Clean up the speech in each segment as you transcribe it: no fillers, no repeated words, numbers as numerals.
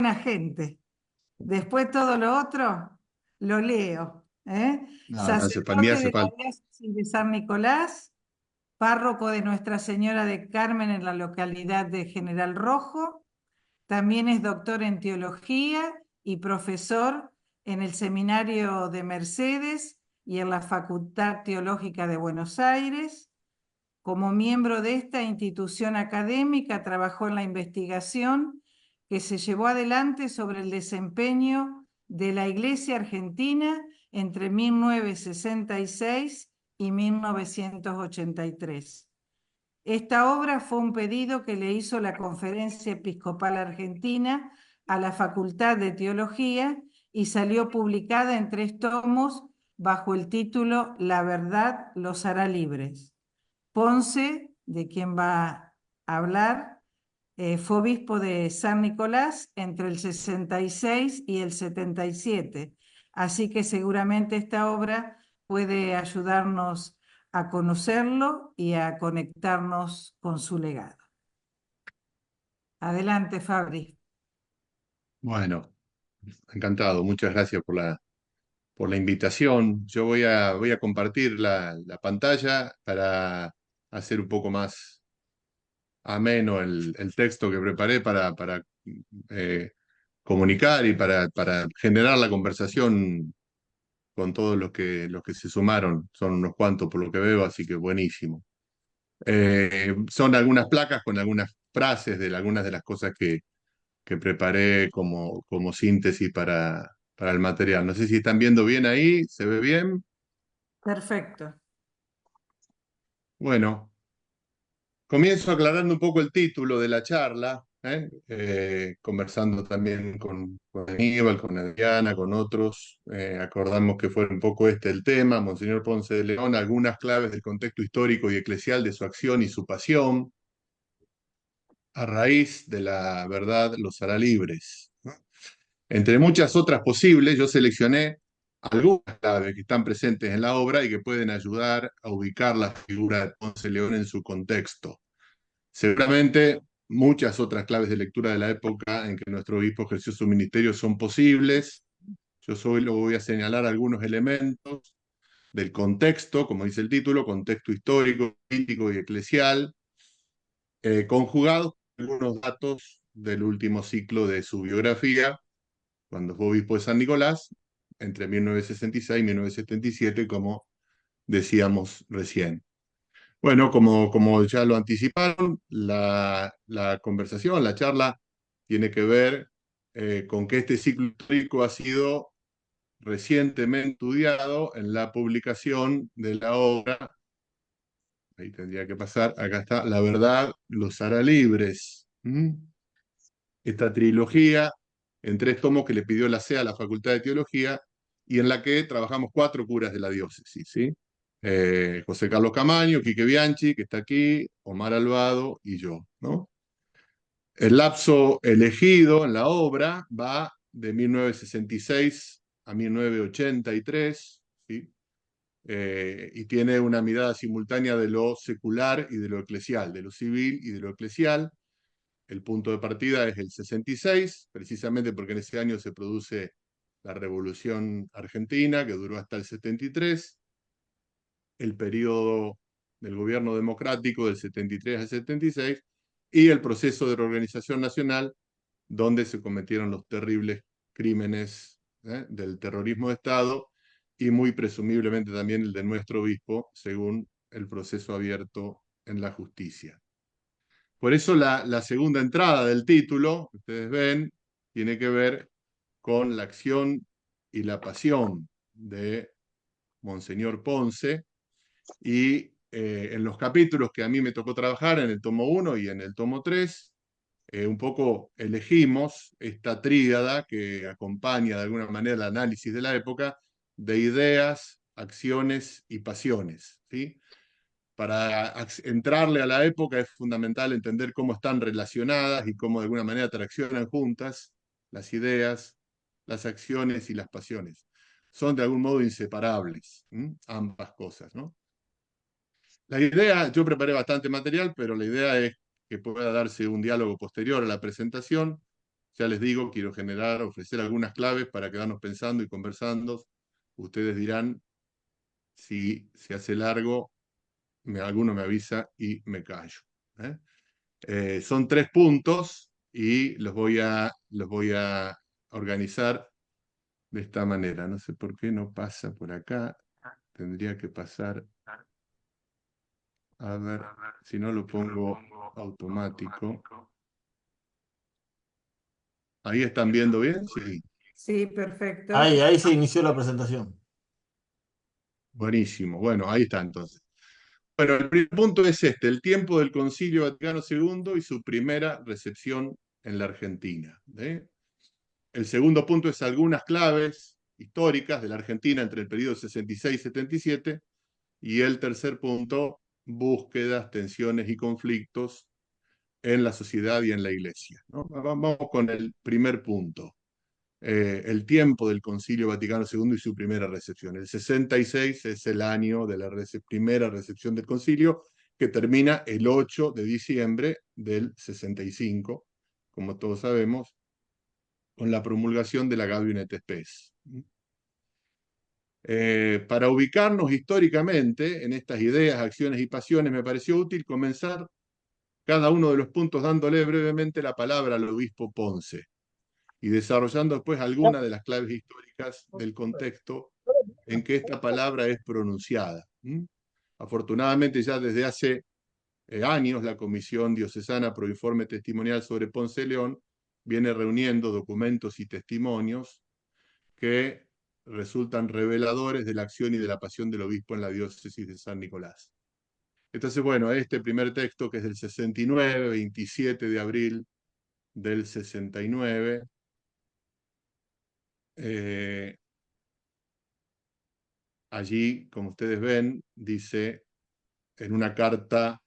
buena gente. Después todo lo otro lo leo. No, ni Sacerdote hace de la falta. diócesis de San Nicolás, párroco de Nuestra Señora de Carmen en la localidad de General Rojo. También es doctor en teología y profesor en el Seminario de Mercedes y en la Facultad Teológica de Buenos Aires. Como miembro de esta institución académica, trabajó en la investigación que se llevó adelante sobre el desempeño de la Iglesia Argentina entre 1966 y 1983. Esta obra fue un pedido que le hizo la Conferencia Episcopal Argentina a la Facultad de Teología y salió publicada en 3 tomos bajo el título La verdad los hará libres. Ponce, de quien va a hablar, fue obispo de San Nicolás entre el 66 y el 77. Así que seguramente esta obra puede ayudarnos a conocerlo y a conectarnos con su legado. Adelante, Fabri. Bueno, encantado. Muchas gracias por la invitación. Yo voy a compartir la pantalla para hacer un poco más ameno el texto que preparé para comunicar y para generar la conversación con todos los que se sumaron. Son unos cuantos por lo que veo, así que buenísimo. Son algunas placas con algunas frases de algunas de las cosas que preparé como síntesis para el material. No sé si están viendo bien ahí, ¿se ve bien? Perfecto. Bueno, comienzo aclarando un poco el título de la charla, conversando también con Aníbal, con Adriana, con otros. Acordamos que fue un poco este el tema, Monseñor Ponce de León, algunas claves del contexto histórico y eclesial de su acción y su pasión, a raíz de la verdad los hará libres, ¿no? Entre muchas otras posibles, yo seleccioné algunas claves que están presentes en la obra y que pueden ayudar a ubicar la figura de Ponce de León en su contexto. Seguramente muchas otras claves de lectura de la época en que nuestro obispo ejerció su ministerio son posibles. Yo solo voy a señalar algunos elementos del contexto, como dice el título, contexto histórico, político y eclesial, conjugados con algunos datos del último ciclo de su biografía, cuando fue obispo de San Nicolás, entre 1966 y 1977, como decíamos recién. Bueno, como ya lo anticiparon, la conversación, la charla, tiene que ver con que este ciclo histórico ha sido recientemente estudiado en la publicación de la obra, ahí tendría que pasar, acá está, La verdad los hará libres. Esta trilogía en 3 tomos que le pidió la CEA a la Facultad de Teología y en la que trabajamos 4 curas de la diócesis, ¿sí? José Carlos Camaño, Quique Bianchi, que está aquí, Omar Alvado y yo, ¿no? El lapso elegido en la obra va de 1966 a 1983, ¿sí? Y tiene una mirada simultánea de lo secular y de lo eclesial, de lo civil y de lo eclesial. El punto de partida es el 66, precisamente porque en ese año se produce la Revolución Argentina, que duró hasta el 73, el periodo del gobierno democrático del 73 al 76, y el proceso de reorganización nacional, donde se cometieron los terribles crímenes del terrorismo de Estado, y muy presumiblemente también el de nuestro obispo, según el proceso abierto en la justicia. Por eso la segunda entrada del título, ustedes ven, tiene que ver con la acción y la pasión de Monseñor Ponce, y en los capítulos que a mí me tocó trabajar, en el tomo 1 y en el tomo 3, un poco elegimos esta tríada que acompaña de alguna manera el análisis de la época de ideas, acciones y pasiones, ¿sí? Para entrarle a la época es fundamental entender cómo están relacionadas y cómo de alguna manera traccionan juntas las ideas, las acciones y las pasiones. Son de algún modo inseparables, ambas cosas, ¿no? La idea, yo preparé bastante material, pero la idea es que pueda darse un diálogo posterior a la presentación Ya les digo, quiero ofrecer algunas claves para quedarnos pensando y conversando. Ustedes dirán si se hace largo, alguno me avisa y me callo. ¿Eh? Son 3 puntos y los voy a organizar de esta manera. No sé por qué no pasa por acá. Tendría que pasar. A ver, si no lo pongo automático. ¿Ahí están viendo bien? Sí. Sí, perfecto. Ahí se inició la presentación. Buenísimo. Bueno, ahí está entonces. Bueno, el primer punto es este, el tiempo del Concilio Vaticano II y su primera recepción en la Argentina. ¿Eh? El segundo punto es algunas claves históricas de la Argentina entre el periodo 66 y 77. Y el tercer punto, búsquedas, tensiones y conflictos en la sociedad y en la iglesia. ¿No? Vamos con el primer punto. El tiempo del Concilio Vaticano II y su primera recepción. El 66 es el año de la primera recepción del concilio, que termina el 8 de diciembre del 65, como todos sabemos, con la promulgación de la Gaudium et Spes. Para ubicarnos históricamente en estas ideas, acciones y pasiones, me pareció útil comenzar cada uno de los puntos dándole brevemente la palabra al obispo Ponce y desarrollando después algunas de las claves históricas del contexto en que esta palabra es pronunciada. Afortunadamente, ya desde hace años, la Comisión Diocesana Pro Informe Testimonial sobre Ponce de León viene reuniendo documentos y testimonios que resultan reveladores de la acción y de la pasión del obispo en la diócesis de San Nicolás. Entonces, bueno, este primer texto, que es del 69, 27 de abril del 69, allí, como ustedes ven, dice en una carta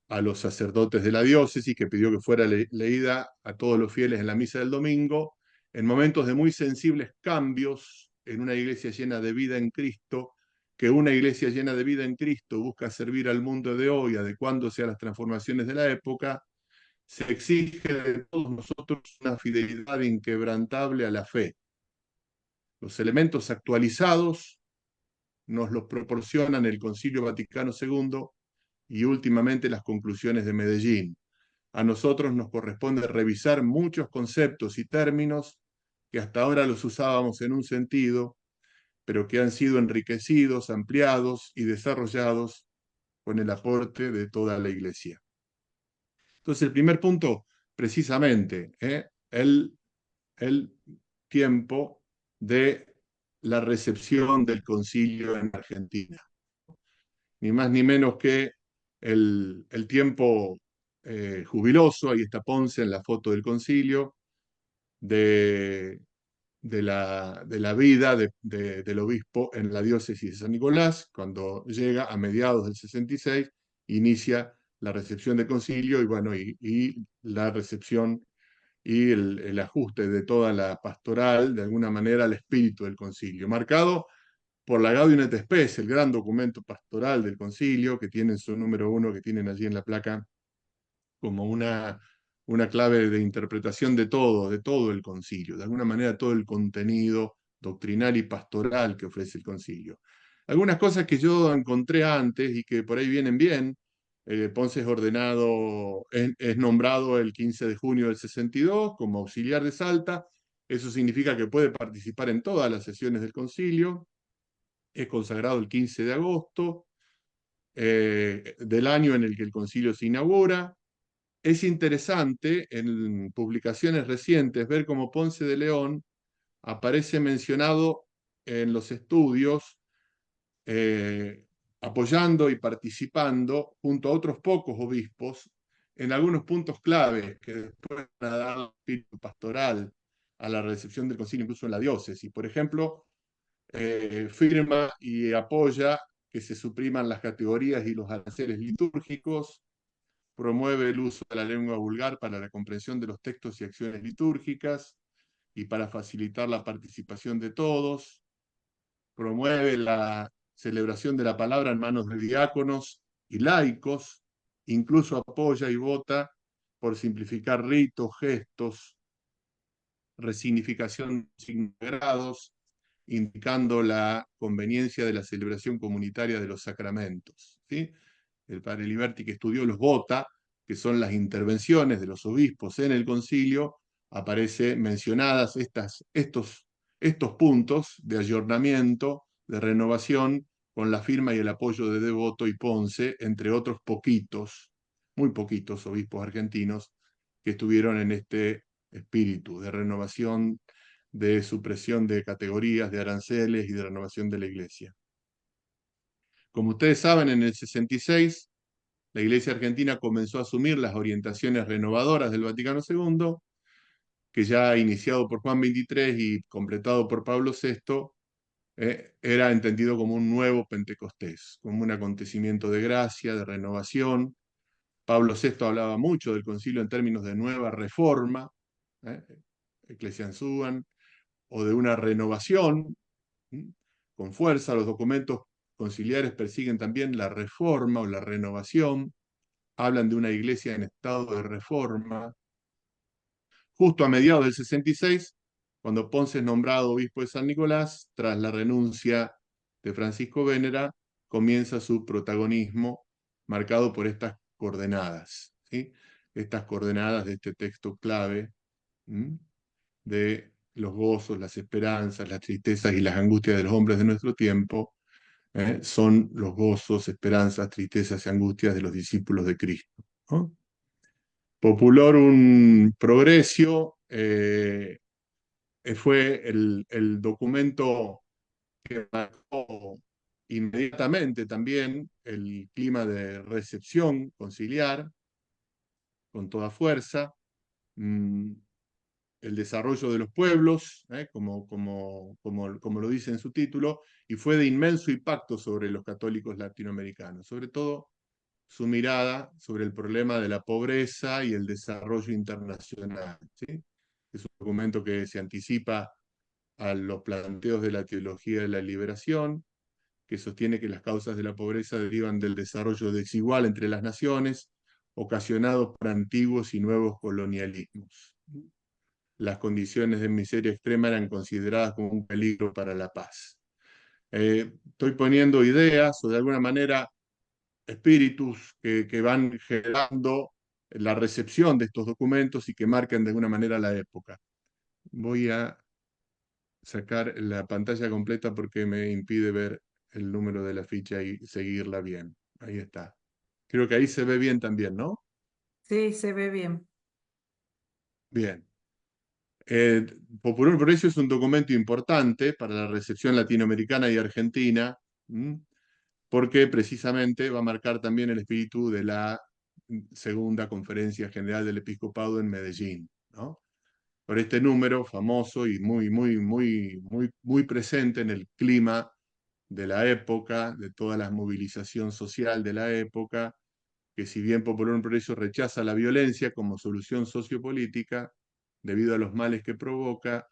a los sacerdotes de la diócesis que pidió que fuera leída a todos los fieles en la misa del domingo, en momentos de muy sensibles cambios en una iglesia llena de vida en Cristo, que una iglesia llena de vida en Cristo busca servir al mundo de hoy, adecuándose a las transformaciones de la época, se exige de todos nosotros una fidelidad inquebrantable a la fe. Los elementos actualizados nos los proporcionan el Concilio Vaticano II y últimamente las conclusiones de Medellín. A nosotros nos corresponde revisar muchos conceptos y términos que hasta ahora los usábamos en un sentido, pero que han sido enriquecidos, ampliados y desarrollados con el aporte de toda la Iglesia. Entonces, el primer punto, precisamente, el tiempo de la recepción del concilio en Argentina. Ni más ni menos que el tiempo jubiloso, ahí está Ponce en la foto del concilio, de, de la vida del obispo en la diócesis de San Nicolás, cuando llega a mediados del 66, inicia la recepción del concilio y, bueno, y la recepción y el ajuste de toda la pastoral, de alguna manera, al espíritu del concilio, marcado por la Gaudium et Spes, el gran documento pastoral del concilio, que tiene su número 1, que tienen allí en la placa, como una clave de interpretación de todo el concilio, de alguna manera todo el contenido doctrinal y pastoral que ofrece el concilio. Algunas cosas que yo encontré antes y que por ahí vienen bien. Ponce es nombrado el 15 de junio del 62 como auxiliar de Salta. Eso significa que puede participar en todas las sesiones del concilio. Es consagrado el 15 de agosto del año en el que el concilio se inaugura. Es interesante en publicaciones recientes ver cómo Ponce de León aparece mencionado en los estudios, apoyando y participando junto a otros pocos obispos en algunos puntos claves que después van a dar espíritu pastoral a la recepción del concilio, incluso en la diócesis. Por ejemplo, firma y apoya que se supriman las categorías y los aranceles litúrgicos, promueve el uso de la lengua vulgar para la comprensión de los textos y acciones litúrgicas y para facilitar la participación de todos, promueve la celebración de la palabra en manos de diáconos y laicos, incluso apoya y vota por simplificar ritos, gestos resignificación de signos sagrados, indicando la conveniencia de la celebración comunitaria de los sacramentos. ¿Sí? El padre Liberti, que estudió los vota, que son las intervenciones de los obispos en el concilio, aparece mencionadas estos puntos de ayornamiento, de renovación, con la firma y el apoyo de Devoto y Ponce, entre otros poquitos, muy poquitos obispos argentinos que estuvieron en este espíritu de renovación, de supresión de categorías, de aranceles y de renovación de la Iglesia. Como ustedes saben, en el 66 la Iglesia argentina comenzó a asumir las orientaciones renovadoras del Vaticano II, que ya iniciado por Juan XXIII y completado por Pablo VI, era entendido como un nuevo Pentecostés, como un acontecimiento de gracia, de renovación. Pablo VI hablaba mucho del concilio en términos de nueva reforma, ¿eh? Ecclesiam o de una renovación, ¿sí? Con fuerza. Los documentos conciliares persiguen también la reforma o la renovación, hablan de una iglesia en estado de reforma. Justo a mediados del 66, cuando Ponce es nombrado obispo de San Nicolás, tras la renuncia de Francisco Vénera, comienza su protagonismo marcado por estas coordenadas, ¿sí? Estas coordenadas de este texto clave, ¿m? De los gozos, las esperanzas, las tristezas y las angustias de los hombres de nuestro tiempo, son los gozos, esperanzas, tristezas y angustias de los discípulos de Cristo, ¿no? Populorum Progressio fue el documento que marcó inmediatamente también el clima de recepción conciliar con toda fuerza, el desarrollo de los pueblos, como lo dice en su título, y fue de inmenso impacto sobre los católicos latinoamericanos, sobre todo su mirada sobre el problema de la pobreza y el desarrollo internacional, ¿sí? Es un documento que se anticipa a los planteos de la teología de la liberación, que sostiene que las causas de la pobreza derivan del desarrollo desigual entre las naciones, ocasionados por antiguos y nuevos colonialismos. Las condiciones de miseria extrema eran consideradas como un peligro para la paz. Estoy poniendo ideas o de alguna manera espíritus que van generando la recepción de estos documentos y que marcan de alguna manera la época. Voy a sacar la pantalla completa porque me impide ver el número de la ficha y seguirla bien. Ahí está. Creo que ahí se ve bien también, ¿no? Sí, se ve bien. Bien. Popular por eso es un documento importante para la recepción latinoamericana y argentina, porque precisamente va a marcar también el espíritu de la segunda conferencia general del episcopado en Medellín, ¿no? Por este número famoso y muy presente en el clima de la época, de toda la movilización social de la época, que si bien Popular Progreso rechaza la violencia como solución sociopolítica, debido a los males que provoca,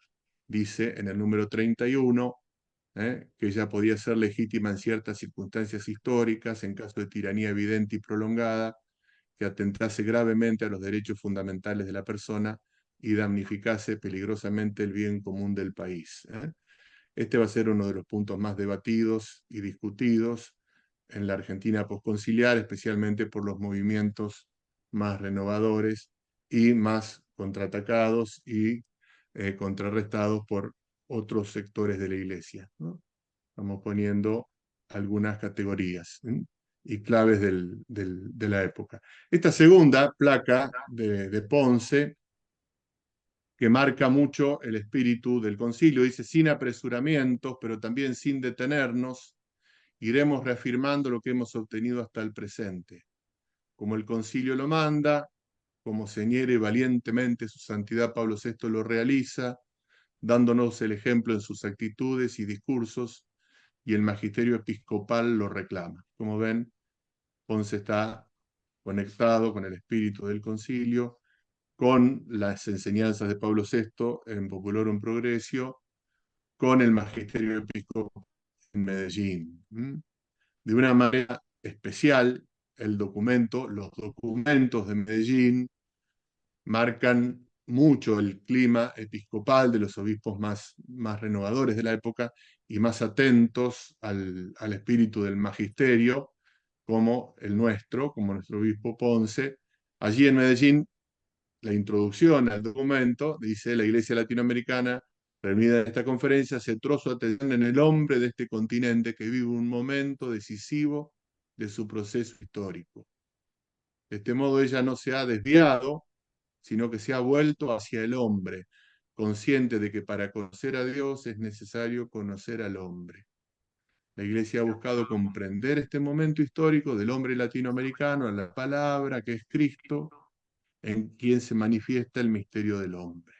dice en el número 31, que ella podía ser legítima en ciertas circunstancias históricas, en caso de tiranía evidente y prolongada, que atentase gravemente a los derechos fundamentales de la persona y damnificase peligrosamente el bien común del país. Este va a ser uno de los puntos más debatidos y discutidos en la Argentina posconciliar, especialmente por los movimientos más renovadores y más contraatacados y contrarrestados por otros sectores de la Iglesia, ¿no? Estamos poniendo algunas categorías y claves de la época. Esta segunda placa de Ponce, que marca mucho el espíritu del concilio, dice: sin apresuramientos, pero también sin detenernos, iremos reafirmando lo que hemos obtenido hasta el presente, como el concilio lo manda, como señere valientemente su santidad Pablo VI lo realiza, dándonos el ejemplo en sus actitudes y discursos, y el magisterio episcopal lo reclama. Como ven, Ponce está conectado con el espíritu del concilio, con las enseñanzas de Pablo VI en Populorum Progressio, con el magisterio episcopal en Medellín. De una manera especial, los documentos de Medellín marcan mucho el clima episcopal de los obispos más renovadores de la época y más atentos al espíritu del magisterio, como el nuestro, como nuestro obispo Ponce. Allí en Medellín, la introducción al documento dice: la Iglesia Latinoamericana, reunida en esta conferencia, centró su atención en el hombre de este continente que vive un momento decisivo de su proceso histórico. De este modo ella no se ha desviado, sino que se ha vuelto hacia el hombre, consciente de que para conocer a Dios es necesario conocer al hombre. La Iglesia ha buscado comprender este momento histórico del hombre latinoamericano en la palabra que es Cristo, en quien se manifiesta el misterio del hombre.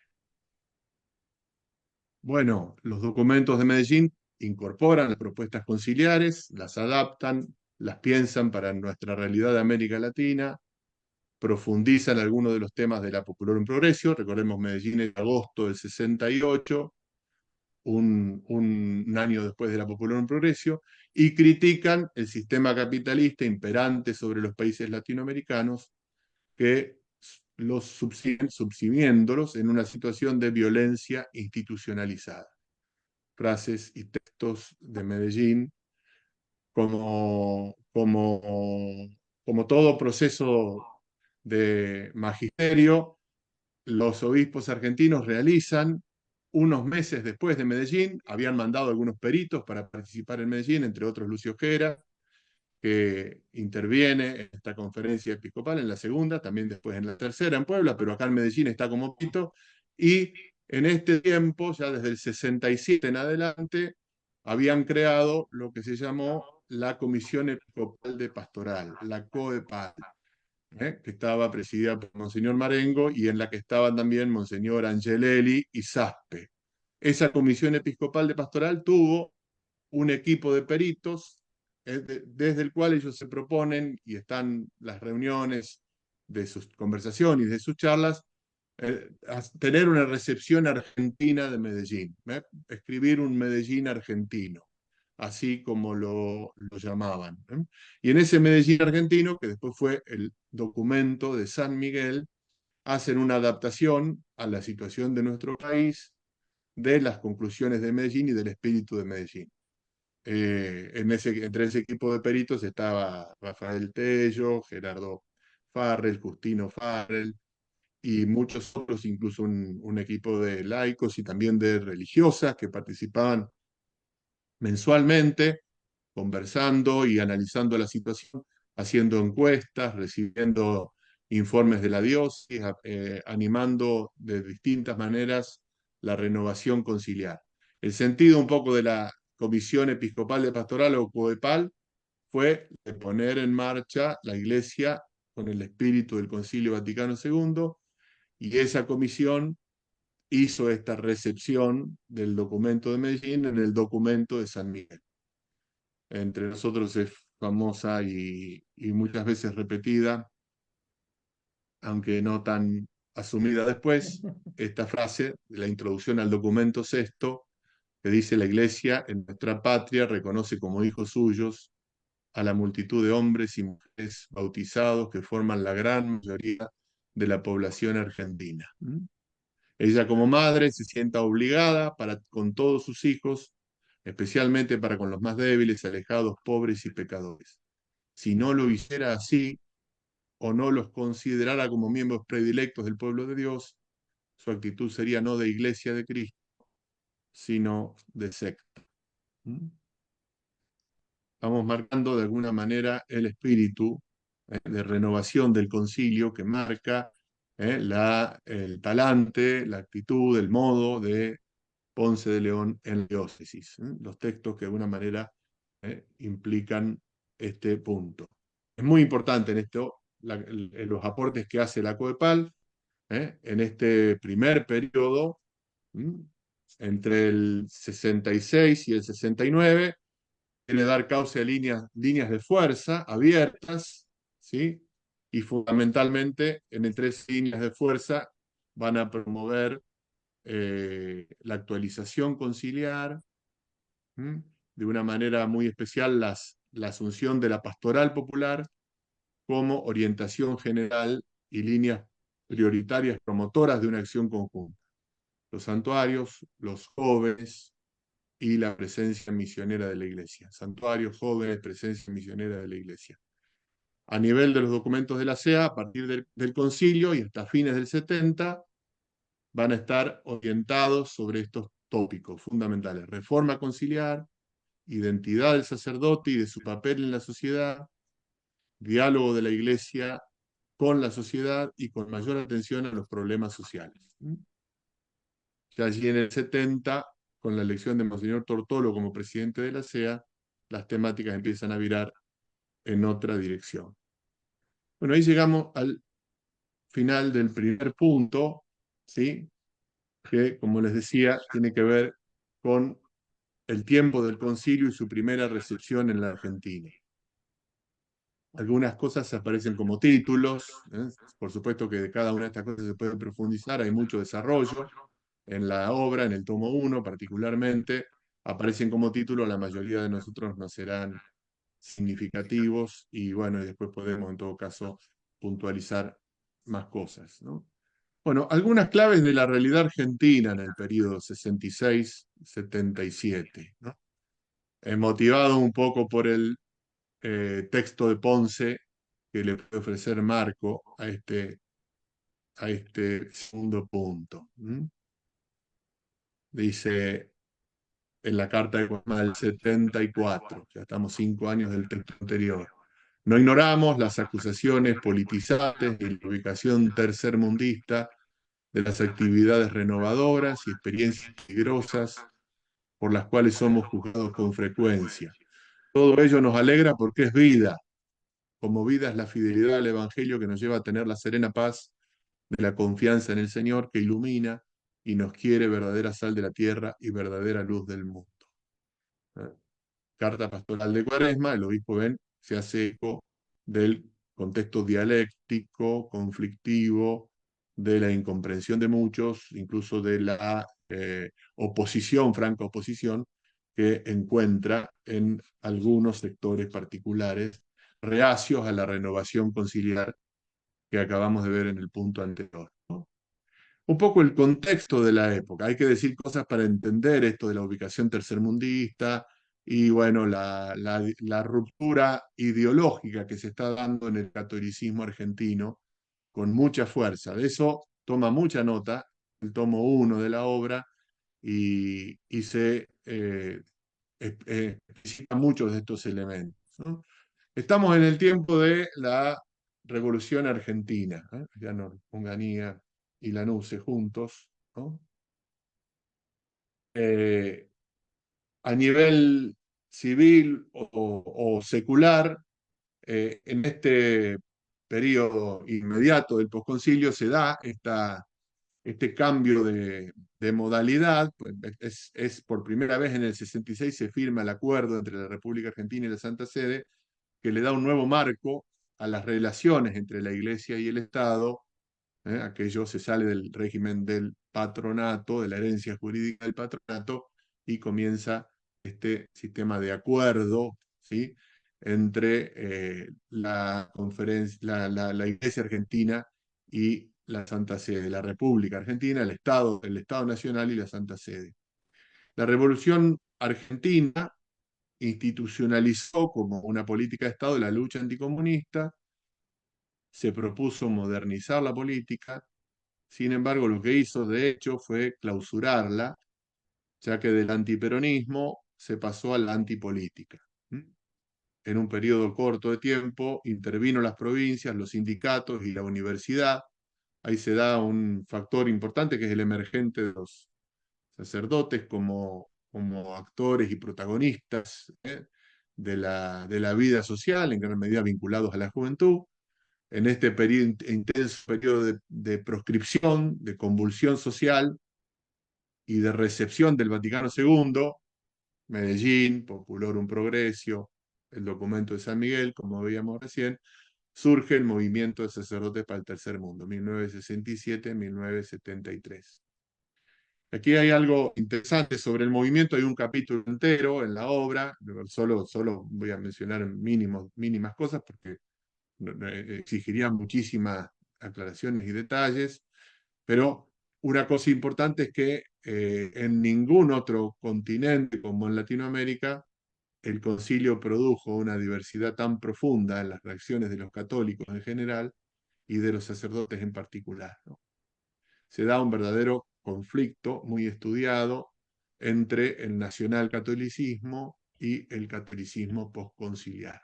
Bueno, los documentos de Medellín incorporan las propuestas conciliares, las adaptan, las piensan para nuestra realidad de América Latina, profundizan algunos de los temas de la Popular Progresio. Recordemos, Medellín en agosto del 68, un año después de la Popular Progresio, y critican el sistema capitalista imperante sobre los países latinoamericanos, que los subsumiéndolos en una situación de violencia institucionalizada. Frases y textos de Medellín como todo proceso de magisterio. Los obispos argentinos realizan, unos meses después de Medellín, habían mandado algunos peritos para participar en Medellín, entre otros Lucio Gera, que interviene en esta conferencia episcopal, en la segunda, también después en la tercera en Puebla, pero acá en Medellín está como perito, y en este tiempo, ya desde el 67 en adelante, habían creado lo que se llamó la Comisión Episcopal de Pastoral, la COEPAL, que estaba presidida por Monseñor Marengo y en la que estaban también Monseñor Angelelli y Saspe. Esa Comisión Episcopal de Pastoral tuvo un equipo de peritos, desde el cual ellos se proponen, y están las reuniones de sus conversaciones y de sus charlas, tener una recepción argentina de Medellín, escribir un Medellín argentino, así como lo llamaban. Y en ese Medellín argentino, que después fue el documento de San Miguel, hacen una adaptación a la situación de nuestro país, de las conclusiones de Medellín y del espíritu de Medellín. Entre ese equipo de peritos estaba Rafael Tello, Gerardo Farrell, Justino Farrell y muchos otros, incluso un equipo de laicos y también de religiosas que participaban mensualmente, conversando y analizando la situación, haciendo encuestas, recibiendo informes de la diócesis, animando de distintas maneras la renovación conciliar. El sentido un poco de la Comisión Episcopal de Pastoral o COEPAL fue de poner en marcha la Iglesia con el espíritu del Concilio Vaticano II, y esa comisión hizo esta recepción del documento de Medellín en el documento de San Miguel. Entre nosotros es famosa y muchas veces repetida, aunque no tan asumida después, esta frase de la introducción al documento sexto, que dice: la Iglesia en nuestra patria reconoce como hijos suyos a la multitud de hombres y mujeres bautizados que forman la gran mayoría de la población argentina. Ella como madre se sienta obligada para con todos sus hijos, especialmente para con los más débiles, alejados, pobres y pecadores. Si no lo hiciera así, o no los considerara como miembros predilectos del pueblo de Dios, su actitud sería no de iglesia de Cristo, sino de secta. Vamos marcando de alguna manera el espíritu de renovación del concilio que marca el talante, la actitud, el modo de Ponce de León en la diócesis. Los textos que de alguna manera implican este punto. Es muy importante en esto en los aportes que hace la COEPAL en este primer periodo, entre el 66 y el 69, quiere dar cauce a líneas de fuerza abiertas, ¿sí? Y fundamentalmente en tres líneas de fuerza van a promover la actualización conciliar, de una manera muy especial la asunción de la pastoral popular como orientación general y líneas prioritarias promotoras de una acción conjunta: los santuarios, los jóvenes y la presencia misionera de la Iglesia. Santuarios, jóvenes, presencia misionera de la Iglesia. A nivel de los documentos de la CEA, a partir del concilio y hasta fines del 70, van a estar orientados sobre estos tópicos fundamentales: reforma conciliar, identidad del sacerdote y de su papel en la sociedad, diálogo de la Iglesia con la sociedad y con mayor atención a los problemas sociales. Ya allí en el 70, con la elección de Monseñor Tortolo como presidente de la CEA, las temáticas empiezan a virar en otra dirección. Bueno, ahí llegamos al final del primer punto, ¿sí? Que, como les decía, tiene que ver con el tiempo del concilio y su primera recepción en la Argentina. Algunas cosas aparecen como títulos, ¿eh? Por supuesto que de cada una de estas cosas se puede profundizar, hay mucho desarrollo en la obra, en el tomo 1 particularmente, aparecen como título, la mayoría de nosotros no serán significativos y bueno, y después podemos en todo caso puntualizar más cosas, ¿no? Bueno, algunas claves de la realidad argentina en el periodo 66-77, ¿no? Motivado un poco por el texto de Ponce que le puede ofrecer Marco a este segundo punto. Dice en la Carta de Guatemala del 74, ya estamos 5 años del texto anterior: no ignoramos las acusaciones politizantes y la ubicación tercermundista de las actividades renovadoras y experiencias peligrosas por las cuales somos juzgados con frecuencia. Todo ello nos alegra porque es vida, como vida es la fidelidad al Evangelio que nos lleva a tener la serena paz de la confianza en el Señor, que ilumina y nos quiere verdadera sal de la tierra y verdadera luz del mundo. Carta pastoral de Cuaresma, el obispo Ben se hace eco del contexto dialéctico, conflictivo, de la incomprensión de muchos, incluso de la oposición, franca oposición, que encuentra en algunos sectores particulares reacios a la renovación conciliar que acabamos de ver en el punto anterior, ¿no? Un poco el contexto de la época. Hay que decir cosas para entender esto de la ubicación tercermundista y, bueno, la ruptura ideológica que se está dando en el catolicismo argentino con mucha fuerza. De eso toma mucha nota el tomo 1 de la obra y se explicita muchos de estos elementos, ¿no? Estamos en el tiempo de la Revolución Argentina, ¿eh? Ya no, Onganía y Lanusse juntos, ¿no? A nivel civil o secular, en este periodo inmediato del posconcilio se da este cambio de modalidad. Pues es por primera vez en el 66 se firma el acuerdo entre la República Argentina y la Santa Sede, que le da un nuevo marco a las relaciones entre la Iglesia y el Estado. Aquello se sale del régimen del patronato, de la herencia jurídica del patronato, y comienza este sistema de acuerdo, ¿sí? Entre la Iglesia Argentina y la Santa Sede, la República Argentina, el Estado Nacional y la Santa Sede. La Revolución Argentina institucionalizó como una política de Estado la lucha anticomunista, se propuso modernizar la política. Sin embargo, lo que hizo de hecho fue clausurarla, ya que del antiperonismo se pasó a la antipolítica. En un periodo corto de tiempo intervino las provincias, los sindicatos y la universidad. Ahí se da un factor importante que es el emergente de los sacerdotes como actores y protagonistas, de la vida social, en gran medida vinculados a la juventud. En este intenso periodo de proscripción, de convulsión social y de recepción del Vaticano II, Medellín, Populorum Progressio, el documento de San Miguel, como veíamos recién, surge el movimiento de sacerdotes para el tercer mundo, 1967-1973. Aquí hay algo interesante sobre el movimiento, hay un capítulo entero en la obra, solo voy a mencionar mínimas cosas porque exigiría muchísima aclaraciones y detalles, pero una cosa importante es que en ningún otro continente como en Latinoamérica el concilio produjo una diversidad tan profunda en las reacciones de los católicos en general y de los sacerdotes en particular, ¿no? Se da un verdadero conflicto muy estudiado entre el nacionalcatolicismo y el catolicismo postconciliar,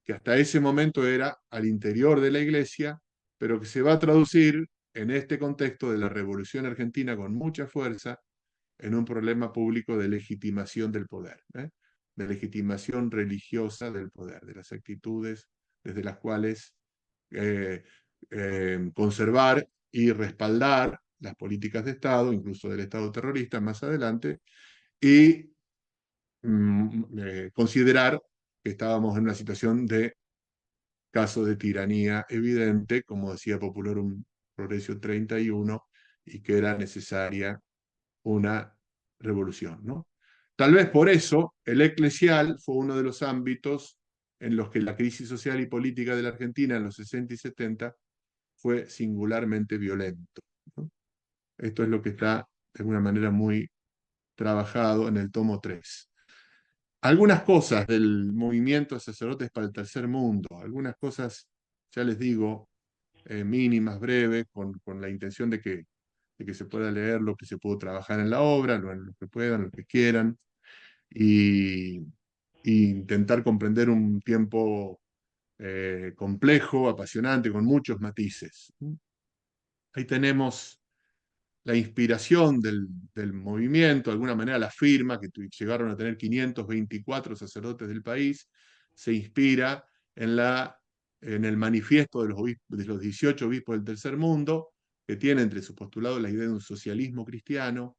que hasta ese momento era al interior de la Iglesia, pero que se va a traducir en este contexto de la Revolución Argentina con mucha fuerza en un problema público de legitimación del poder, de legitimación religiosa del poder, de las actitudes desde las cuales eh, conservar y respaldar las políticas de Estado, incluso del Estado terrorista más adelante, y considerar que estábamos en una situación de caso de tiranía evidente, como decía Popularum Progressio 31, y que era necesaria una revolución, ¿no? Tal vez por eso el eclesial fue uno de los ámbitos en los que la crisis social y política de la Argentina en los 60 y 70 fue singularmente violento, ¿no? Esto es lo que está de alguna manera muy trabajado en el tomo 3. Algunas cosas del movimiento de sacerdotes para el tercer mundo, algunas cosas, ya les digo, mínimas, breves, con la intención de que se pueda leer lo que se pudo trabajar en la obra, lo que puedan, lo que quieran, y, y intentar comprender un tiempo complejo, apasionante, con muchos matices. Ahí tenemos la inspiración del movimiento, de alguna manera la firma, que llegaron a tener 524 sacerdotes del país, se inspira en el manifiesto de los 18 obispos del tercer mundo, que tiene entre sus postulados la idea de un socialismo cristiano.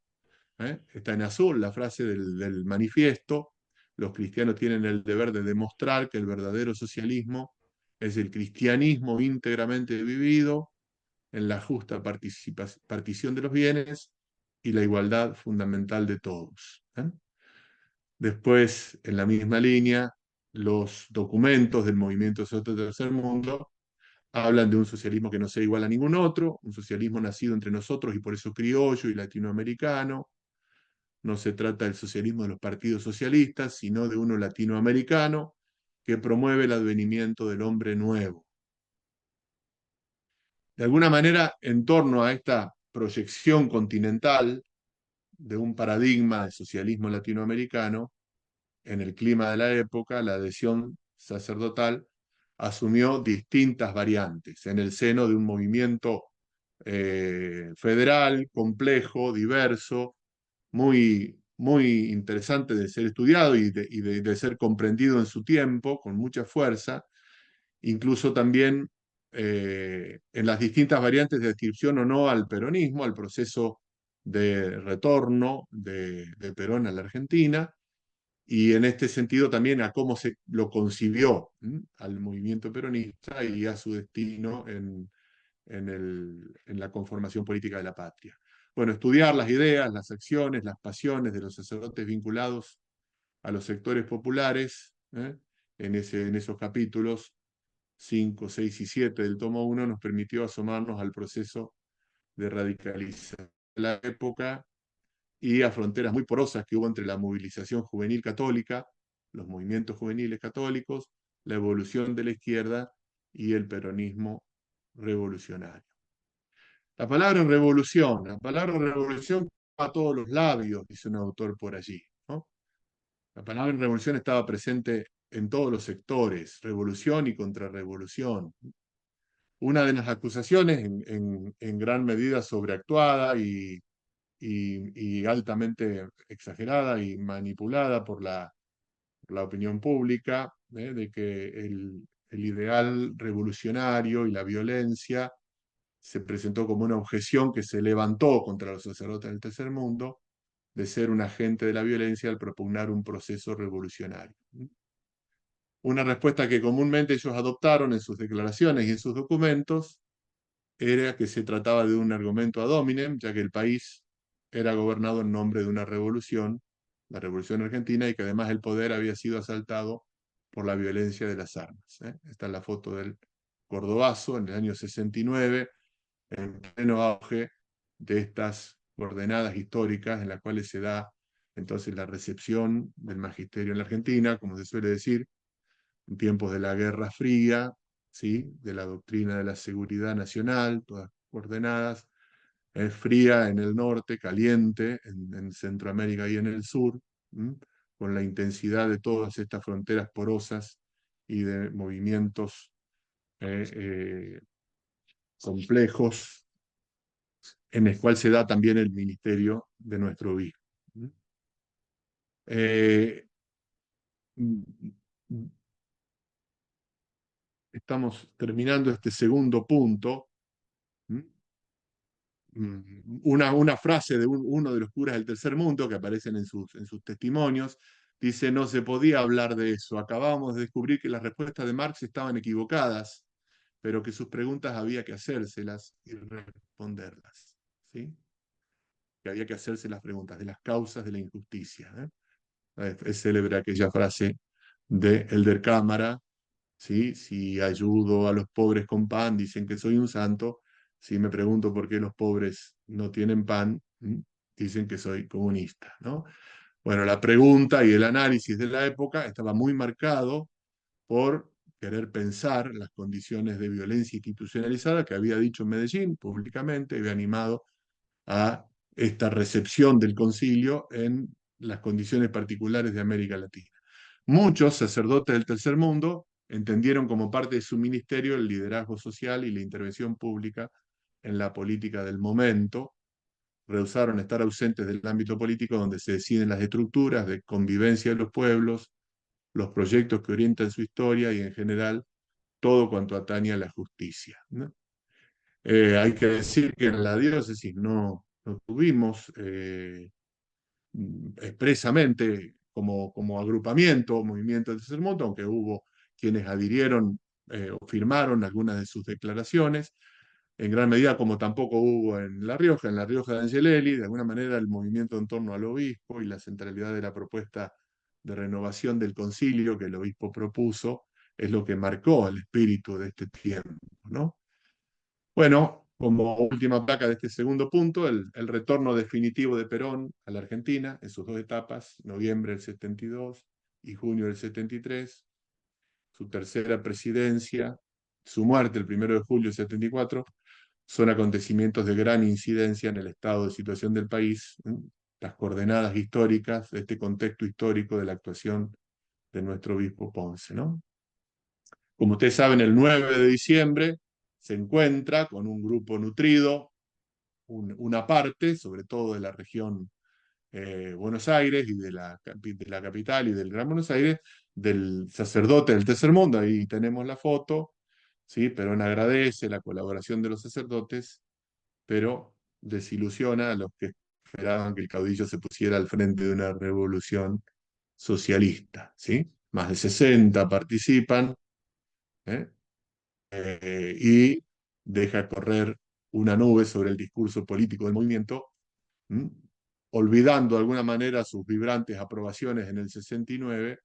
Está en azul la frase del manifiesto: los cristianos tienen el deber de demostrar que el verdadero socialismo es el cristianismo íntegramente vivido en la justa partición de los bienes y la igualdad fundamental de todos. Después, en la misma línea, los documentos del movimiento social del tercer mundo hablan de un socialismo que no sea igual a ningún otro, un socialismo nacido entre nosotros y por eso criollo y latinoamericano. No se trata del socialismo de los partidos socialistas, sino de uno latinoamericano que promueve el advenimiento del hombre nuevo. De alguna manera, en torno a esta proyección continental de un paradigma de socialismo latinoamericano, en el clima de la época, la adhesión sacerdotal asumió distintas variantes en el seno de un movimiento federal, complejo, diverso, muy interesante de ser estudiado y de ser comprendido en su tiempo, con mucha fuerza, incluso también en las distintas variantes de descripción o no al peronismo, al proceso de retorno de Perón a la Argentina, y en este sentido también a cómo se lo concibió al movimiento peronista y a su destino en la conformación política de la patria. Bueno, estudiar las ideas, las acciones, las pasiones de los sacerdotes vinculados a los sectores populares, en esos capítulos 5, 6 y 7 del tomo 1 nos permitió asomarnos al proceso de radicalización de la época y a fronteras muy porosas que hubo entre la movilización juvenil católica, los movimientos juveniles católicos, la evolución de la izquierda y el peronismo revolucionario. La palabra revolución a todos los labios, dice un autor por allí, ¿no? La palabra revolución estaba presente en todos los sectores, revolución y contrarrevolución. Una de las acusaciones, en gran medida sobreactuada y altamente exagerada y manipulada por la opinión pública, de que el ideal revolucionario y la violencia se presentó como una objeción que se levantó contra los sacerdotes del tercer mundo, de ser un agente de la violencia al propugnar un proceso revolucionario. Una respuesta que comúnmente ellos adoptaron en sus declaraciones y en sus documentos era que se trataba de un argumento ad hominem, ya que el país era gobernado en nombre de una revolución, la Revolución Argentina, y que además el poder había sido asaltado por la violencia de las armas. Esta es la foto del Cordobazo en el año 69, en pleno auge de estas coordenadas históricas en las cuales se da entonces la recepción del magisterio en la Argentina, como se suele decir, en tiempos de la Guerra Fría, ¿sí? De la doctrina de la seguridad nacional, todas coordenadas, fría en el norte, caliente en Centroamérica y en el sur, ¿m? Con la intensidad de todas estas fronteras porosas y de movimientos eh, eh, complejos, en el cual se da también el ministerio de nuestro obispo. Eh, Estamos terminando este segundo punto. Una frase de uno de los curas del tercer mundo que aparecen en sus testimonios, dice: no se podía hablar de eso, acabábamos de descubrir que las respuestas de Marx estaban equivocadas, pero que sus preguntas había que hacérselas y responderlas, ¿sí? Que había que hacerse las preguntas de las causas de la injusticia. Es célebre aquella frase de Elder Cámara, ¿sí? Si ayudo a los pobres con pan, dicen que soy un santo. Si me pregunto por qué los pobres no tienen pan, dicen que soy comunista, ¿no? Bueno, la pregunta y el análisis de la época estaba muy marcado por querer pensar las condiciones de violencia institucionalizada que había dicho en Medellín públicamente, había animado a esta recepción del concilio en las condiciones particulares de América Latina. Muchos sacerdotes del tercer mundo entendieron como parte de su ministerio el liderazgo social y la intervención pública en la política del momento. Rehusaron estar ausentes del ámbito político donde se deciden las estructuras de convivencia de los pueblos, los proyectos que orientan su historia y en general todo cuanto atañe a la justicia, ¿no? Hay que decir que en la diócesis no tuvimos expresamente como agrupamiento, movimiento del tercer mundo, aunque hubo quienes adhirieron o firmaron algunas de sus declaraciones, en gran medida como tampoco hubo en La Rioja de Angelelli, de alguna manera el movimiento en torno al obispo y la centralidad de la propuesta de renovación del concilio que el obispo propuso, es lo que marcó el espíritu de este tiempo, ¿no? Bueno, como última placa de este segundo punto, el retorno definitivo de Perón a la Argentina en sus dos etapas, noviembre del 72 y junio del 73, su tercera presidencia, su muerte el 1 de julio del 74, son acontecimientos de gran incidencia en el estado de situación del país, las coordenadas históricas de este contexto histórico de la actuación de nuestro obispo Ponce, ¿no? Como ustedes saben, el 9 de diciembre se encuentra con un grupo nutrido, una parte, sobre todo de la región Buenos Aires y de la capital y del Gran Buenos Aires, del sacerdote del tercer mundo. Ahí tenemos la foto, ¿sí? Perón agradece la colaboración de los sacerdotes, pero desilusiona a los que esperaban que el caudillo se pusiera al frente de una revolución socialista, ¿sí? Más de 60 participan, ¿eh? Y deja correr una nube sobre el discurso político del movimiento, ¿m? Olvidando de alguna manera sus vibrantes aprobaciones en el 69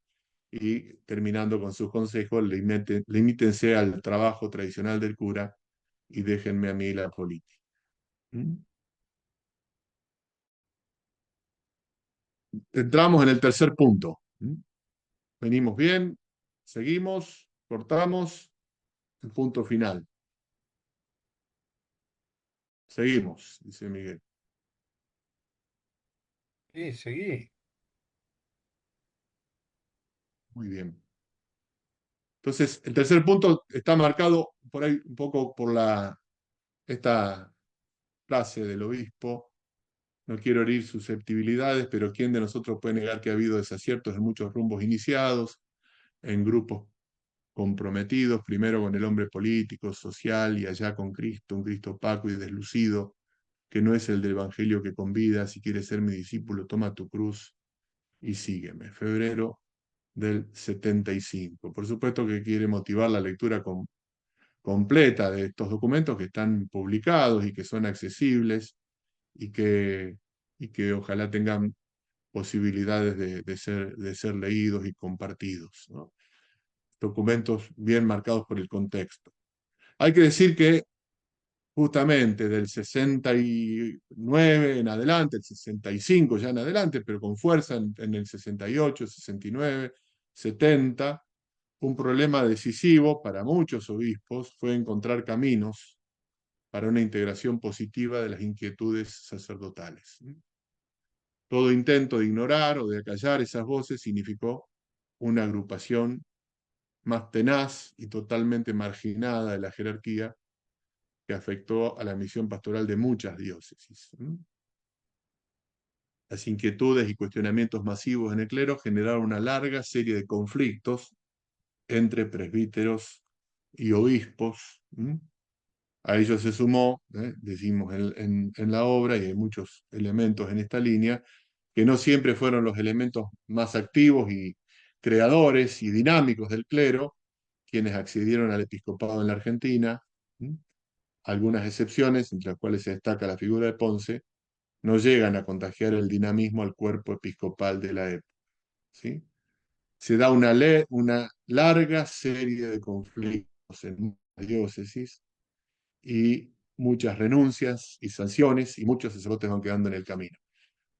y terminando con sus consejos: limítense al trabajo tradicional del cura y déjenme a mí la política. ¿M? Entramos en el tercer punto. ¿M? Venimos bien, seguimos, cortamos, el punto final. Seguimos, dice Miguel. Sí, seguí. Muy bien. Entonces, el tercer punto está marcado por ahí un poco por esta frase del obispo: no quiero herir susceptibilidades, pero ¿quién de nosotros puede negar que ha habido desaciertos en muchos rumbos iniciados, en grupos comprometidos, primero con el hombre político, social, y allá con Cristo, un Cristo opaco y deslucido, que no es el del Evangelio que convida: si quieres ser mi discípulo, toma tu cruz y sígueme. Febrero del 75. Por supuesto que quiere motivar la lectura completa de estos documentos que están publicados y que son accesibles y que ojalá tengan posibilidades de ser leídos y compartidos, ¿no? Documentos bien marcados por el contexto. Hay que decir que justamente del 69 en adelante, el 65 ya en adelante, pero con fuerza en el 68, 69, 70, un problema decisivo para muchos obispos fue encontrar caminos para una integración positiva de las inquietudes sacerdotales. Todo intento de ignorar o de acallar esas voces significó una agrupación más tenaz y totalmente marginada de la jerarquía que afectó a la misión pastoral de muchas diócesis. Las inquietudes y cuestionamientos masivos en el clero generaron una larga serie de conflictos entre presbíteros y obispos. A ello se sumó, decimos en la obra, y hay muchos elementos en esta línea, que no siempre fueron los elementos más activos y creadores y dinámicos del clero, quienes accedieron al episcopado en la Argentina. Algunas excepciones, entre las cuales se destaca la figura de Ponce, no llegan a contagiar el dinamismo al cuerpo episcopal de la época. ¿Sí? Se da una larga serie de conflictos en la diócesis y muchas renuncias y sanciones, y muchos sacerdotes van quedando en el camino.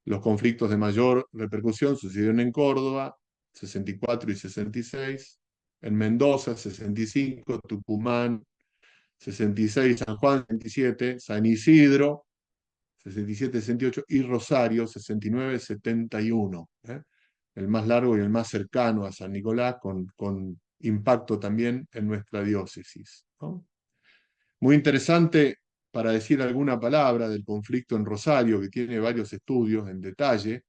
Los conflictos de mayor repercusión sucedieron en Córdoba, 64 y 66, en Mendoza, 65, Tucumán, 66, San Juan, 67, San Isidro, 67, 68, y Rosario, 69, 71. El más largo y el más cercano a San Nicolás, con impacto también en nuestra diócesis, ¿no? Muy interesante para decir alguna palabra del conflicto en Rosario, que tiene varios estudios en detalle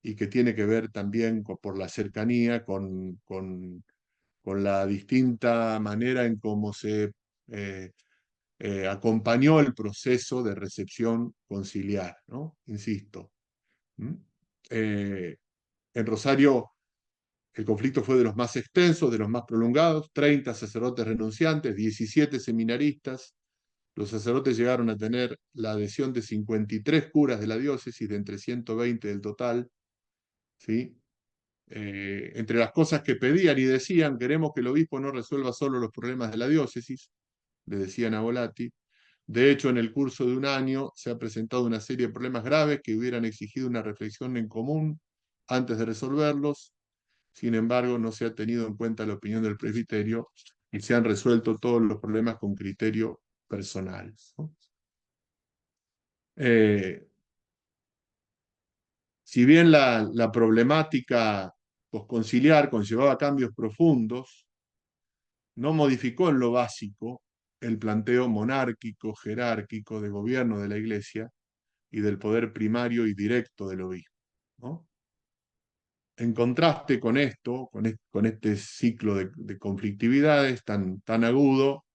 y que tiene que ver también por la cercanía con la distinta manera en cómo se eh, acompañó el proceso de recepción conciliar, ¿no? Insisto. ¿Mm? Eh, en Rosario el conflicto fue de los más extensos, de los más prolongados: 30 sacerdotes renunciantes, 17 seminaristas. Los sacerdotes llegaron a tener la adhesión de 53 curas de la diócesis, de entre 120 del total. ¿Sí? Entre las cosas que pedían y decían: queremos que el obispo no resuelva solo los problemas de la diócesis, le decían a Volati. De hecho, en el curso de un año se ha presentado una serie de problemas graves que hubieran exigido una reflexión en común antes de resolverlos. Sin embargo, no se ha tenido en cuenta la opinión del presbiterio y se han resuelto todos los problemas con criterio personal, ¿no? Si bien la problemática posconciliar conllevaba cambios profundos, no modificó en lo básico el planteo monárquico, jerárquico de gobierno de la Iglesia y del poder primario y directo del obispo, ¿no? En contraste con esto, con este ciclo de conflictividades tan agudo,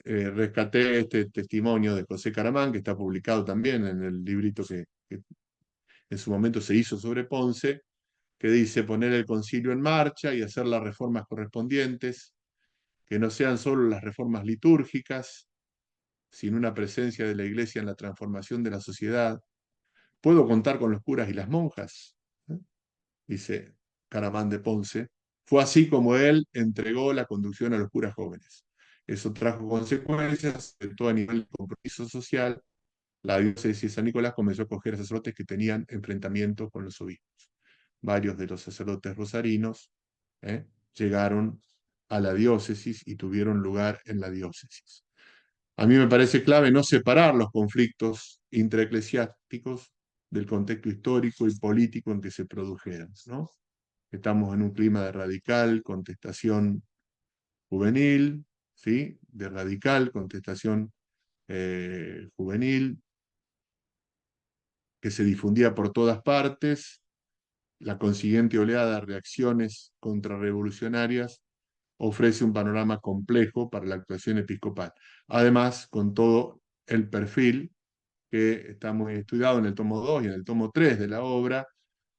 rescaté este testimonio de José Caramán, que está publicado también en el librito que en su momento se hizo sobre Ponce, que dice: poner el concilio en marcha y hacer las reformas correspondientes, que no sean solo las reformas litúrgicas, sino una presencia de la Iglesia en la transformación de la sociedad. ¿Puedo contar con los curas y las monjas?, dice Caramán de Ponce. Fue así como él entregó la conducción a los curas jóvenes. Eso trajo consecuencias, sobre todo a nivel de compromiso social. La diócesis de San Nicolás comenzó a acoger a sacerdotes que tenían enfrentamientos con los obispos. Varios de los sacerdotes rosarinos llegaron a la diócesis y tuvieron lugar en la diócesis. A mí me parece clave no separar los conflictos intraeclesiásticos del contexto histórico y político en que se produjeron, ¿no? Estamos en un clima de radical contestación juvenil, ¿sí? De radical contestación juvenil, que se difundía por todas partes. La consiguiente oleada de reacciones contrarrevolucionarias ofrece un panorama complejo para la actuación episcopal. Además, con todo el perfil que está muy estudiado en el tomo 2 y en el tomo 3 de la obra,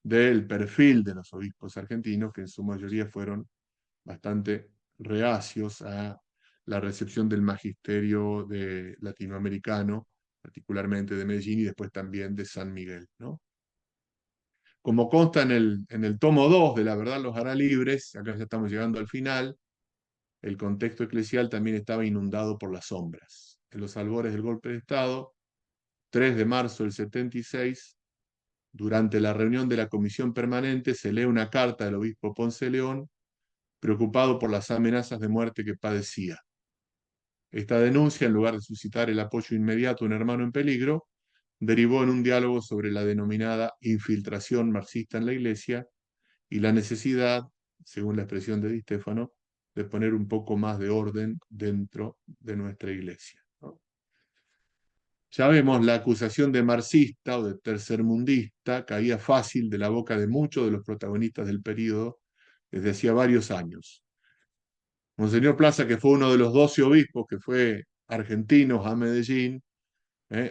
del perfil de los obispos argentinos, que en su mayoría fueron bastante reacios a la recepción del magisterio latinoamericano, particularmente de Medellín y después también de San Miguel, ¿no? Como consta en el tomo 2 de La Verdad los hará libres, acá ya estamos llegando al final, el contexto eclesial también estaba inundado por las sombras. En los albores del golpe de Estado, 3 de marzo del 76, durante la reunión de la comisión permanente, se lee una carta del obispo Ponce de León, preocupado por las amenazas de muerte que padecía. Esta denuncia, en lugar de suscitar el apoyo inmediato a un hermano en peligro, derivó en un diálogo sobre la denominada infiltración marxista en la Iglesia y la necesidad, según la expresión de Di Stefano, de poner un poco más de orden dentro de nuestra Iglesia, ¿no? Ya vemos, la acusación de marxista o de tercermundista caía fácil de la boca de muchos de los protagonistas del período desde hacía varios años. Monseñor Plaza, que fue uno de los 12 obispos que fue argentinos a Medellín,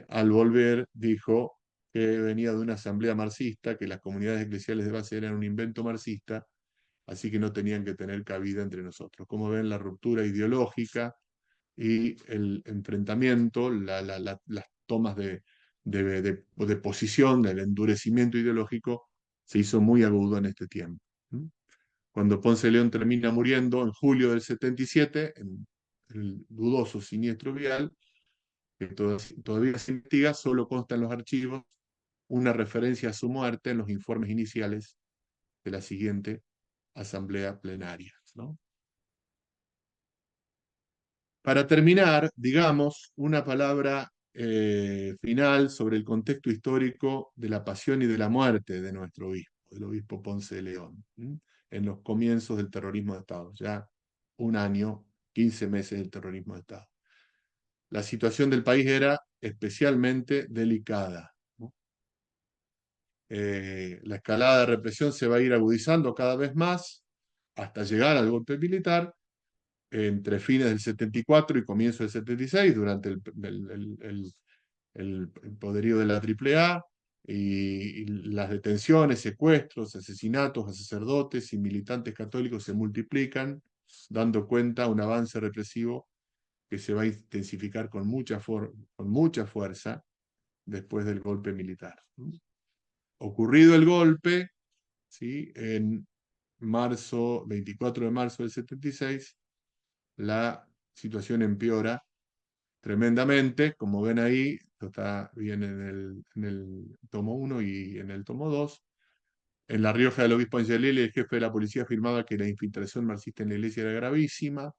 al volver dijo que venía de una asamblea marxista, que las comunidades eclesiales de base eran un invento marxista, así que no tenían que tener cabida entre nosotros. Como ven, la ruptura ideológica y el enfrentamiento, las tomas de posición, del endurecimiento ideológico, se hizo muy agudo en este tiempo. Cuando Ponce de León termina muriendo en julio del 77, en el dudoso siniestro vial, que todavía se investiga, solo consta en los archivos una referencia a su muerte en los informes iniciales de la siguiente asamblea plenaria, ¿no? Para terminar, digamos una palabra final sobre el contexto histórico de la pasión y de la muerte de nuestro obispo, del obispo Ponce de León, en los comienzos del terrorismo de Estado, ya un año, 15 meses del terrorismo de Estado. La situación del país era especialmente delicada, ¿no? La escalada de represión se va a ir agudizando cada vez más hasta llegar al golpe militar entre fines del 74 y comienzo del 76, durante el poderío de la AAA, y las detenciones, secuestros, asesinatos a sacerdotes y militantes católicos se multiplican, dando cuenta a un avance represivo que se va a intensificar con mucha fuerza después del golpe militar. Ocurrido el golpe, ¿sí? En 24 de marzo del 76, la situación empeora tremendamente, como ven ahí, esto está bien en el tomo 1 y en el tomo 2. En La Rioja, del obispo Angelelli, el jefe de la policía afirmaba que la infiltración marxista en la iglesia era gravísima.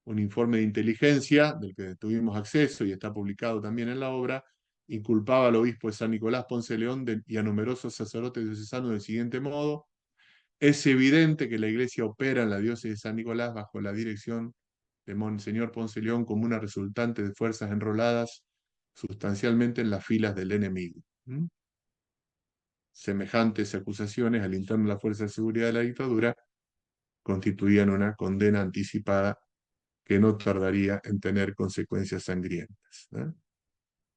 Un informe de inteligencia, del que tuvimos acceso y está publicado también en la obra, inculpaba al obispo de San Nicolás Ponce de León y a numerosos sacerdotes diocesanos del siguiente modo: es evidente que la iglesia opera en la diócesis de San Nicolás bajo la dirección de Monseñor Ponce de León como una resultante de fuerzas enroladas sustancialmente en las filas del enemigo. Semejantes acusaciones al interno de la Fuerza de Seguridad de la dictadura constituían una condena anticipada que no tardaría en tener consecuencias sangrientas.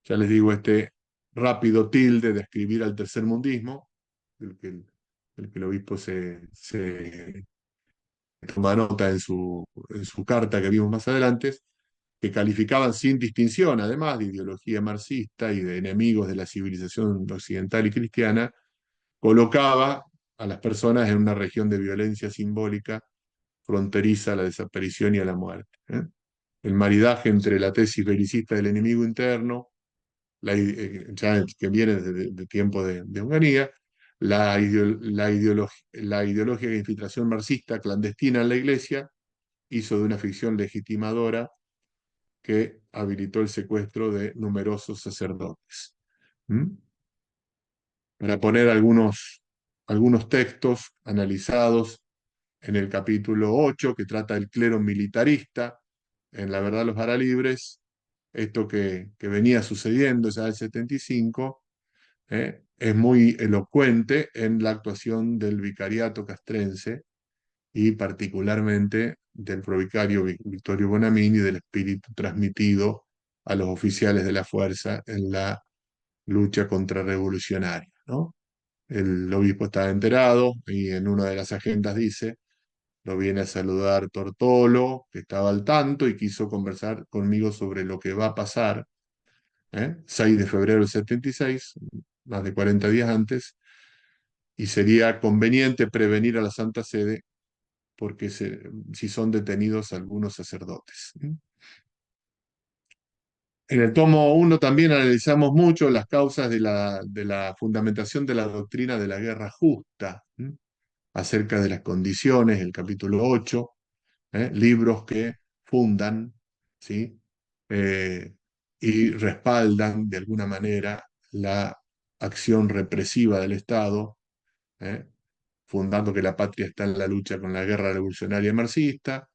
Ya les digo, este rápido tilde de escribir al tercermundismo, del que el obispo se toma nota en su carta que vimos más adelante, que calificaban sin distinción, además de ideología marxista y de enemigos de la civilización occidental y cristiana, colocaba a las personas en una región de violencia simbólica fronteriza a la desaparición y a la muerte. El maridaje entre la tesis belicista del enemigo interno, ya que viene de tiempo de Onganía, la ideología de infiltración marxista clandestina en la iglesia, hizo de una ficción legitimadora que habilitó el secuestro de numerosos sacerdotes. Para poner algunos textos analizados en el capítulo 8, que trata del clero militarista, en La Verdad los hará libres, esto que venía sucediendo ya en el 75, es muy elocuente en la actuación del vicariato castrense y particularmente del provicario Vittorio Bonamini, del espíritu transmitido a los oficiales de la fuerza en la lucha contrarrevolucionaria, ¿no? El obispo estaba enterado y en una de las agendas dice: lo viene a saludar Tortolo, que estaba al tanto y quiso conversar conmigo sobre lo que va a pasar, 6 de febrero del 76, más de 40 días antes, y sería conveniente prevenir a la Santa Sede porque si son detenidos algunos sacerdotes. En el tomo 1 también analizamos mucho las causas de la fundamentación de la doctrina de la guerra justa, acerca de las condiciones, el capítulo 8, libros que fundan, ¿sí? Eh, y respaldan de alguna manera la acción represiva del Estado, ¿eh? Fundando que la patria está en la lucha con la guerra revolucionaria marxista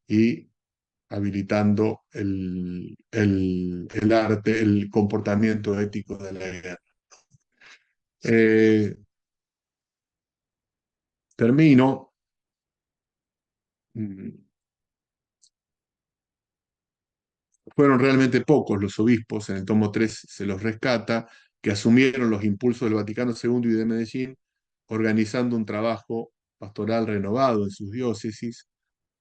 y habilitando el arte, el comportamiento ético de la guerra. Eh, termino. Mm, Fueron realmente pocos los obispos, en el tomo 3 se los rescata, que asumieron los impulsos del Vaticano II y de Medellín, organizando un trabajo pastoral renovado en sus diócesis,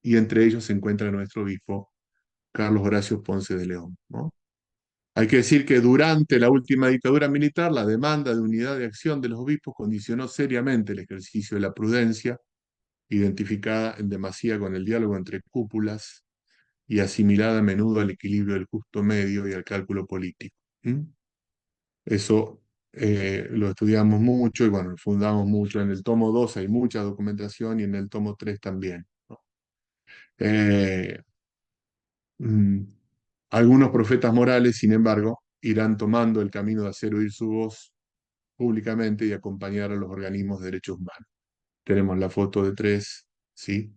y entre ellos se encuentra nuestro obispo Carlos Horacio Ponce de León, ¿no? Hay que decir que durante la última dictadura militar, la demanda de unidad de acción de los obispos condicionó seriamente el ejercicio de la prudencia, identificada en demasía con el diálogo entre cúpulas y asimilada a menudo al equilibrio del justo medio y al cálculo político. Eso lo estudiamos mucho y bueno, fundamos mucho. En el tomo 2 hay mucha documentación y en el tomo 3 también, ¿no? Eh, mm, Algunos profetas morales, sin embargo, irán tomando el camino de hacer oír su voz públicamente y acompañar a los organismos de derechos humanos. Tenemos la foto de tres, ¿sí?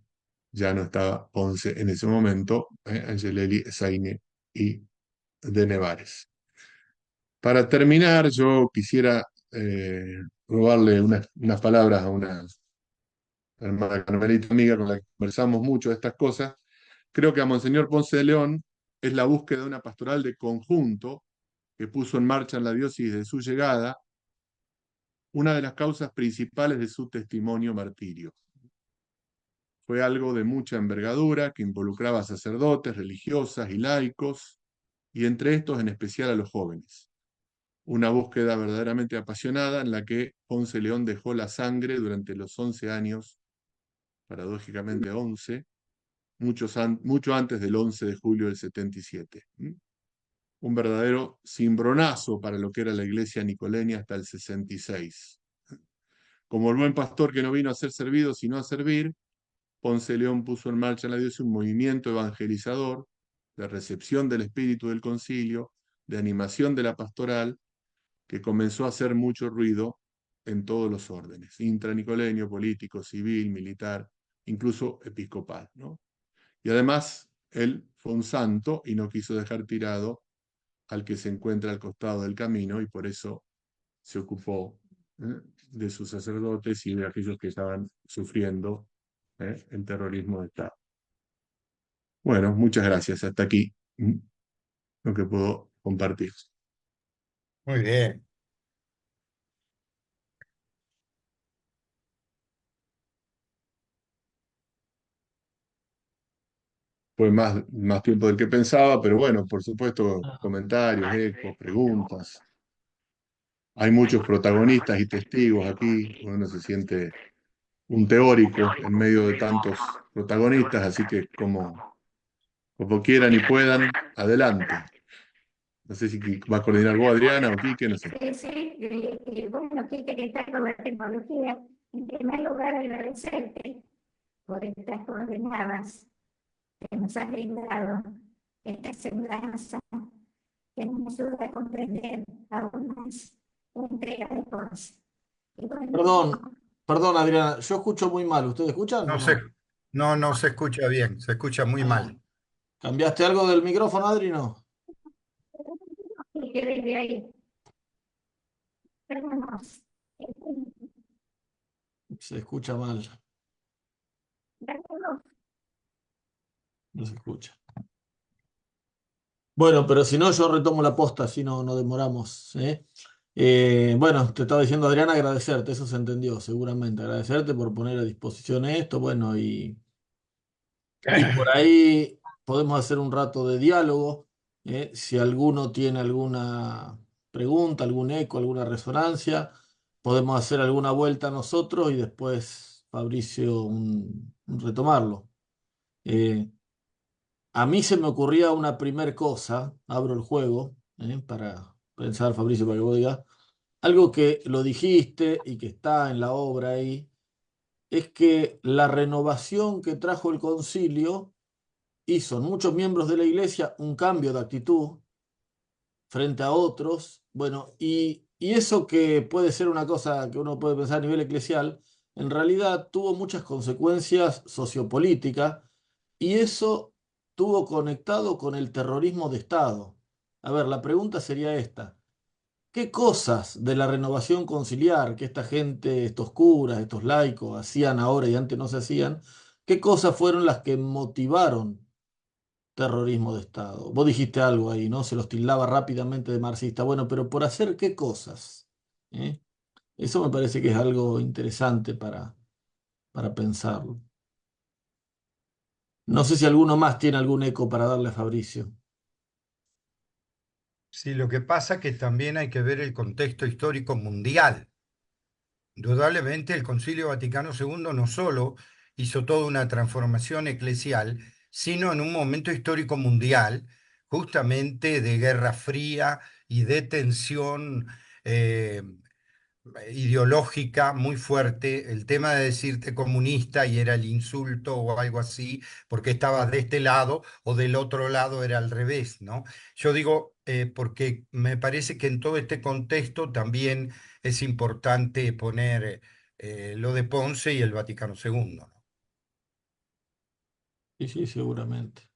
Ya no estaba Ponce en ese momento, Angelelli, Saine y de Nevares. Para terminar, yo quisiera robarle unas palabras a una hermana carmelita amiga con la que conversamos mucho de estas cosas. Creo que a Monseñor Ponce de León es la búsqueda de una pastoral de conjunto que puso en marcha en la diócesis de su llegada una de las causas principales de su testimonio martirio. Fue algo de mucha envergadura que involucraba a sacerdotes, religiosas y laicos, y entre estos en especial a los jóvenes. Una búsqueda verdaderamente apasionada en la que Ponce León dejó la sangre durante los 11 años, paradójicamente 11, mucho antes del 11 de julio del 77. Un verdadero cimbronazo para lo que era la iglesia nicoleña hasta el 66. Como el buen pastor que no vino a ser servido, sino a servir, Ponce León puso en marcha en la diócesis un movimiento evangelizador de recepción del espíritu del concilio, de animación de la pastoral, que comenzó a hacer mucho ruido en todos los órdenes, intranicoleño, político, civil, militar, incluso episcopal, ¿no? Y además, él fue un santo y no quiso dejar tirado al que se encuentra al costado del camino y por eso se ocupó, de sus sacerdotes y de aquellos que estaban sufriendo, el terrorismo de Estado. Bueno, muchas gracias. Hasta aquí, lo que puedo compartir. Muy bien. Fue más tiempo del que pensaba, pero bueno, por supuesto, comentarios, ecos, preguntas. Hay muchos protagonistas y testigos aquí. Uno se siente un teórico en medio de tantos protagonistas, así que como quieran y puedan, adelante. No sé si va a coordinar vos, Adriana, o Quique, no sé. Sí, sí, bueno, Quique, que está con la tecnología. En primer lugar, agradecerte por estas coordenadas que nos has brindado, esta semblanza que nos ayuda a comprender aún más la entrega de cosas. Y bueno, Perdón, Adriana, yo escucho muy mal. ¿Ustedes escuchan o No no? se, no se escucha bien, se escucha muy Ah, mal. ¿cambiaste algo del micrófono, Adri? No, Quique, desde ahí, tenemos se escucha mal, no se escucha. Bueno, pero si no, yo retomo la posta, así no demoramos, ¿eh? Bueno, te estaba diciendo, Adriana, agradecerte, eso se entendió, seguramente. Agradecerte por poner a disposición esto, bueno, y por ahí podemos hacer un rato de diálogo, ¿eh? Si alguno tiene alguna pregunta, algún eco, alguna resonancia, podemos hacer alguna vuelta nosotros y después Fabricio retomarlo. Eh, a mí se me ocurría una primer cosa, abro el juego, para pensar, Fabricio, para que vos digas, algo que lo dijiste y que está en la obra ahí, es que la renovación que trajo el concilio hizo en muchos miembros de la iglesia un cambio de actitud frente a otros. Bueno, y eso que puede ser una cosa que uno puede pensar a nivel eclesial, en realidad tuvo muchas consecuencias sociopolíticas y eso tuvo conectado con el terrorismo de Estado. A ver, la pregunta sería esta. ¿Qué cosas de la renovación conciliar que esta gente, estos curas, estos laicos hacían ahora y antes no se hacían, qué cosas fueron las que motivaron terrorismo de Estado? Vos dijiste algo ahí, ¿no? Se los tildaba rápidamente de marxista. Bueno, pero ¿por hacer qué cosas? ¿Eh? Eso me parece que es algo interesante para pensarlo. No sé si alguno más tiene algún eco para darle a Fabricio. Sí, lo que pasa es que también hay que ver el contexto histórico mundial. Indudablemente el Concilio Vaticano II no solo hizo toda una transformación eclesial, sino en un momento histórico mundial, justamente de Guerra Fría y de tensión eh, ideológica muy fuerte. El tema de decirte comunista y era el insulto o algo así, porque estabas de este lado o del otro lado era al revés, ¿no? Yo digo, porque me parece que en todo este contexto también es importante poner lo de Ponce y el Vaticano II, ¿no? Sí, sí, seguramente.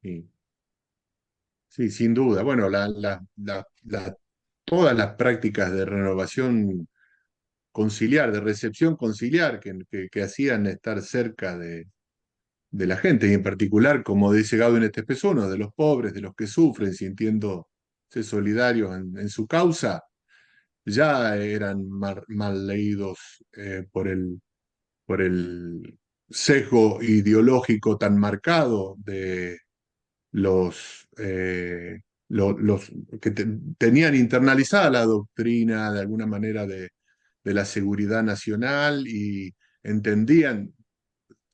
Sí, sí, sin duda. Bueno, todas las prácticas de renovación conciliar, de recepción conciliar que hacían estar cerca de la gente, y en particular, como dice Gaudí en este espesuno, de los pobres, de los que sufren, sintiéndose solidarios en su causa, ya eran mal leídos por el sesgo ideológico tan marcado de los que tenían internalizada la doctrina de alguna manera de la seguridad nacional y entendían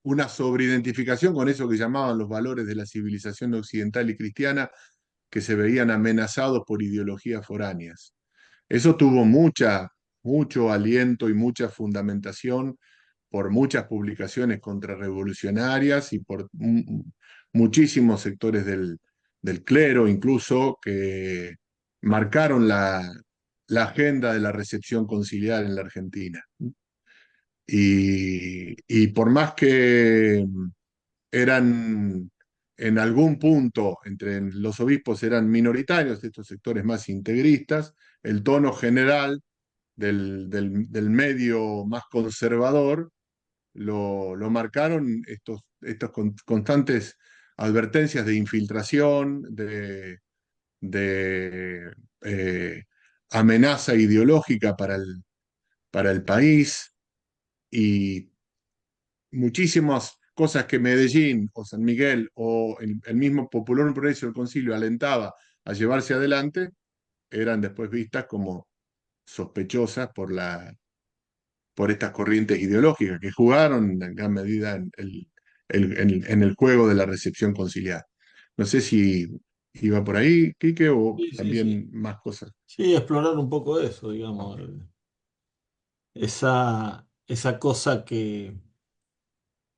una sobreidentificación con eso que llamaban los valores de la civilización occidental y cristiana, que se veían amenazados por ideologías foráneas. Eso tuvo mucho aliento y mucha fundamentación por muchas publicaciones contrarrevolucionarias y por muchísimos sectores del clero, incluso, que marcaron la agenda de la recepción conciliar en la Argentina. Y por más que eran en algún punto entre los obispos eran minoritarios, estos sectores más integristas, el tono general del medio más conservador lo marcaron estos constantes advertencias de infiltración, de amenaza ideológica para el país y muchísimas cosas que Medellín o San Miguel o el mismo Popular Progreso del Concilio alentaba a llevarse adelante, eran después vistas como sospechosas por estas corrientes ideológicas que jugaron en gran medida en el juego de la recepción conciliar. No sé si iba por ahí, Quique, o Sí, sí, sí. también más cosas. Sí, explorar un poco eso, digamos, esa cosa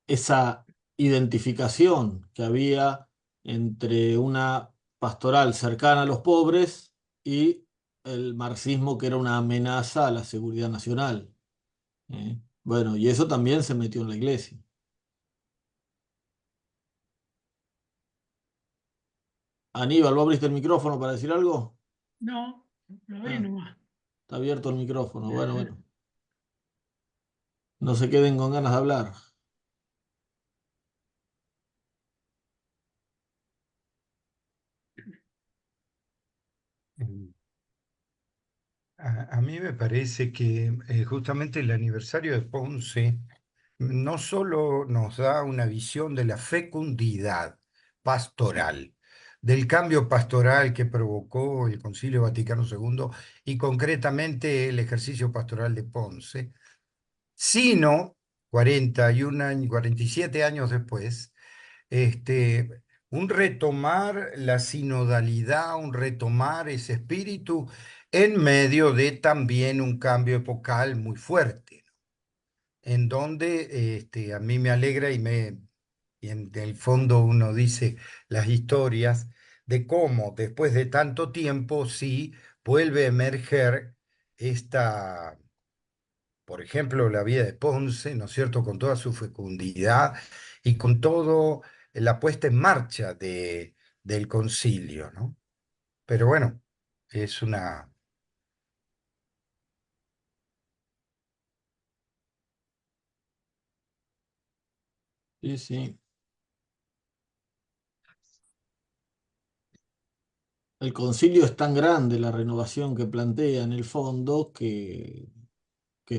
esa identificación que había entre una pastoral cercana a los pobres y el marxismo que era una amenaza a la seguridad nacional. ¿Eh? Bueno, y eso también se metió en la iglesia. Aníbal, ¿vos abriste el micrófono para decir algo? No, lo doy Ah, nomás. está abierto el micrófono. Bueno, bueno. No se queden con ganas de hablar. A mí me parece que justamente el aniversario de Ponce no solo nos da una visión de la fecundidad pastoral, del cambio pastoral que provocó el Concilio Vaticano II y concretamente el ejercicio pastoral de Ponce, sino 41 años, 47 años después, este, un retomar la sinodalidad, un retomar ese espíritu en medio de también un cambio epocal muy fuerte, ¿no? En donde a mí me alegra y en el fondo uno dice las historias de cómo después de tanto tiempo sí vuelve a emerger esta, por ejemplo, la vida de Ponce, ¿no es cierto?, con toda su fecundidad y con todo la puesta en marcha del concilio, ¿no? Pero bueno, es una... Sí, sí. El concilio es tan grande, la renovación que plantea en el fondo, que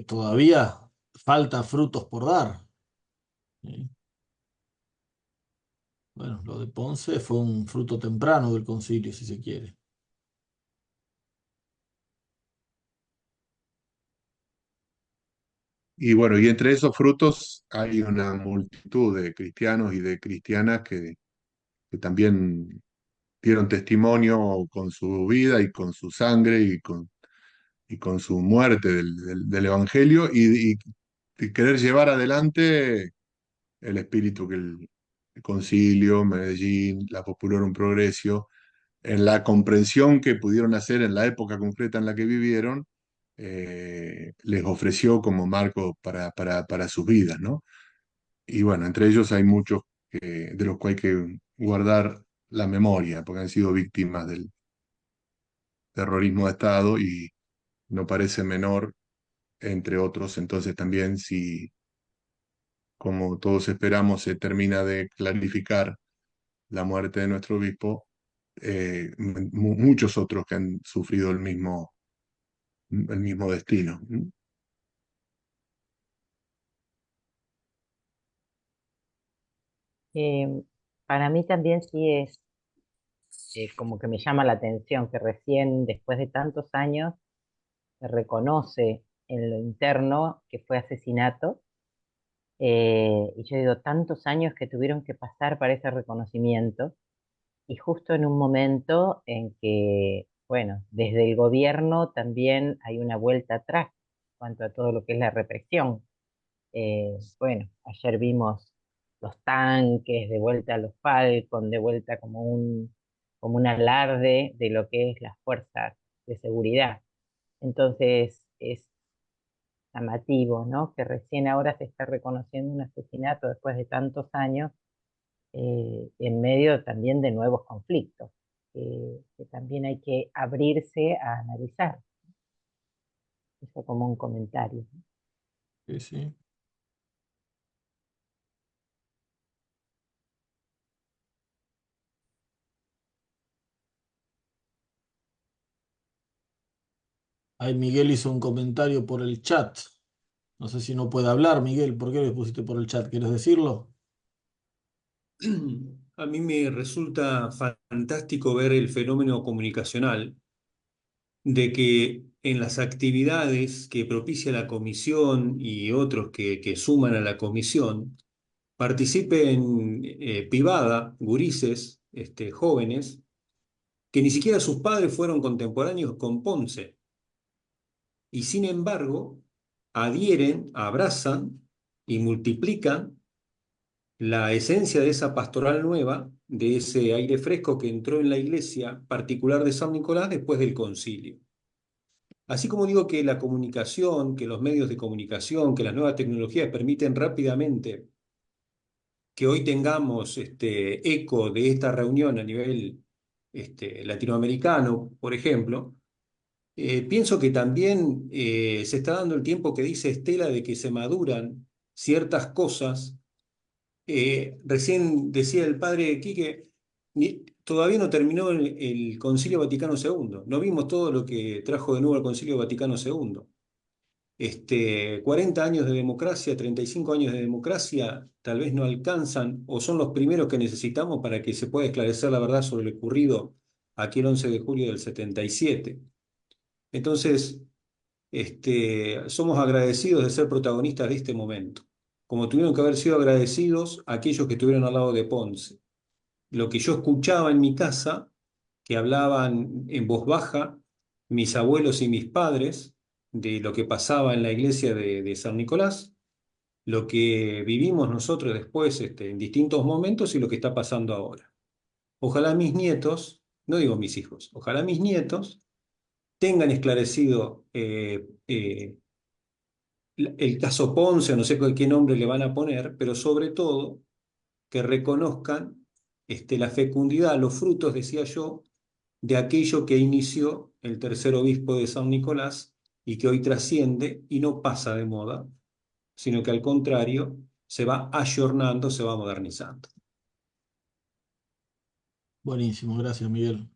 todavía falta frutos por dar. ¿Sí? Bueno, lo de Ponce fue un fruto temprano del concilio, si se quiere. Y bueno, y entre esos frutos hay una multitud de cristianos y de cristianas que también dieron testimonio con su vida y con su sangre y con su muerte del Evangelio y querer llevar adelante el espíritu que el Concilio, Medellín, la Populorum Progressio, en la comprensión que pudieron hacer en la época concreta en la que vivieron, les ofreció como marco para sus vidas, ¿no? Y bueno, entre ellos hay muchos de los cuales hay que guardar la memoria, porque han sido víctimas del terrorismo de Estado y no parece menor, entre otros. Entonces también si, como todos esperamos, se termina de clarificar la muerte de nuestro obispo, muchos otros que han sufrido el mismo destino. Eh, para mí también sí es como que me llama la atención que recién después de tantos años se reconoce en lo interno que fue asesinato. Y yo digo, tantos años que tuvieron que pasar para ese reconocimiento y justo en un momento en que, bueno, desde el gobierno también hay una vuelta atrás en cuanto a todo lo que es la represión. Bueno, ayer vimos los tanques, de vuelta a los Falcon, de vuelta como un alarde de lo que es las fuerzas de seguridad. Entonces es llamativo, ¿no? Que recién ahora se está reconociendo un asesinato después de tantos años, en medio también de nuevos conflictos, que también hay que abrirse a analizar. Eso como un comentario. Sí, sí. Ahí Miguel hizo un comentario por el chat. No sé si no puede hablar, Miguel. ¿Por qué le pusiste por el chat? ¿Quieres decirlo? A mí me resulta fantástico ver el fenómeno comunicacional de que en las actividades que propicia la comisión y otros que suman a la comisión, participen pibada, gurises, jóvenes, que ni siquiera sus padres fueron contemporáneos con Ponce, y sin embargo adhieren, abrazan y multiplican la esencia de esa pastoral nueva, de ese aire fresco que entró en la iglesia particular de San Nicolás después del concilio. Así como digo que la comunicación, que los medios de comunicación, que las nuevas tecnologías permiten rápidamente que hoy tengamos eco de esta reunión a nivel latinoamericano, por ejemplo, pienso que también se está dando el tiempo que dice Estela de que se maduran ciertas cosas. Recién decía el padre Quique, todavía no terminó el Concilio Vaticano II. No vimos todo lo que trajo de nuevo el Concilio Vaticano II. 40 años de democracia, 35 años de democracia, tal vez no alcanzan o son los primeros que necesitamos para que se pueda esclarecer la verdad sobre lo ocurrido aquí el 11 de julio del 77. Entonces, somos agradecidos de ser protagonistas de este momento. como tuvieron que haber sido agradecidos aquellos que estuvieron al lado de Ponce. Lo que yo escuchaba en mi casa, que hablaban en voz baja mis abuelos y mis padres de lo que pasaba en la iglesia de San Nicolás, lo que vivimos nosotros después en distintos momentos y lo que está pasando ahora. Ojalá mis nietos, no digo mis hijos, ojalá mis nietos tengan esclarecido el caso Ponce, no sé qué nombre le van a poner, pero sobre todo que reconozcan la fecundidad, los frutos, decía yo, de aquello que inició el tercer obispo de San Nicolás y que hoy trasciende y no pasa de moda, sino que al contrario se va ayornando, se va modernizando. Buenísimo, gracias, Miguel.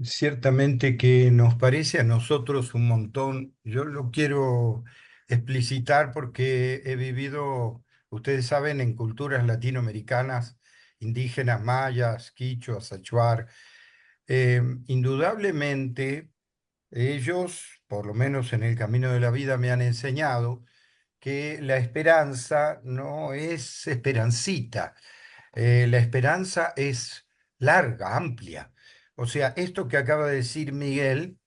Ciertamente que nos parece a nosotros un montón. Yo lo quiero explicitar porque he vivido, ustedes saben, en culturas latinoamericanas, indígenas, mayas, quichuas, achuar. Indudablemente, ellos, por lo menos en el camino de la vida, me han enseñado que la esperanza no es esperancita. La esperanza es larga, amplia. O sea, esto que acaba de decir Miguel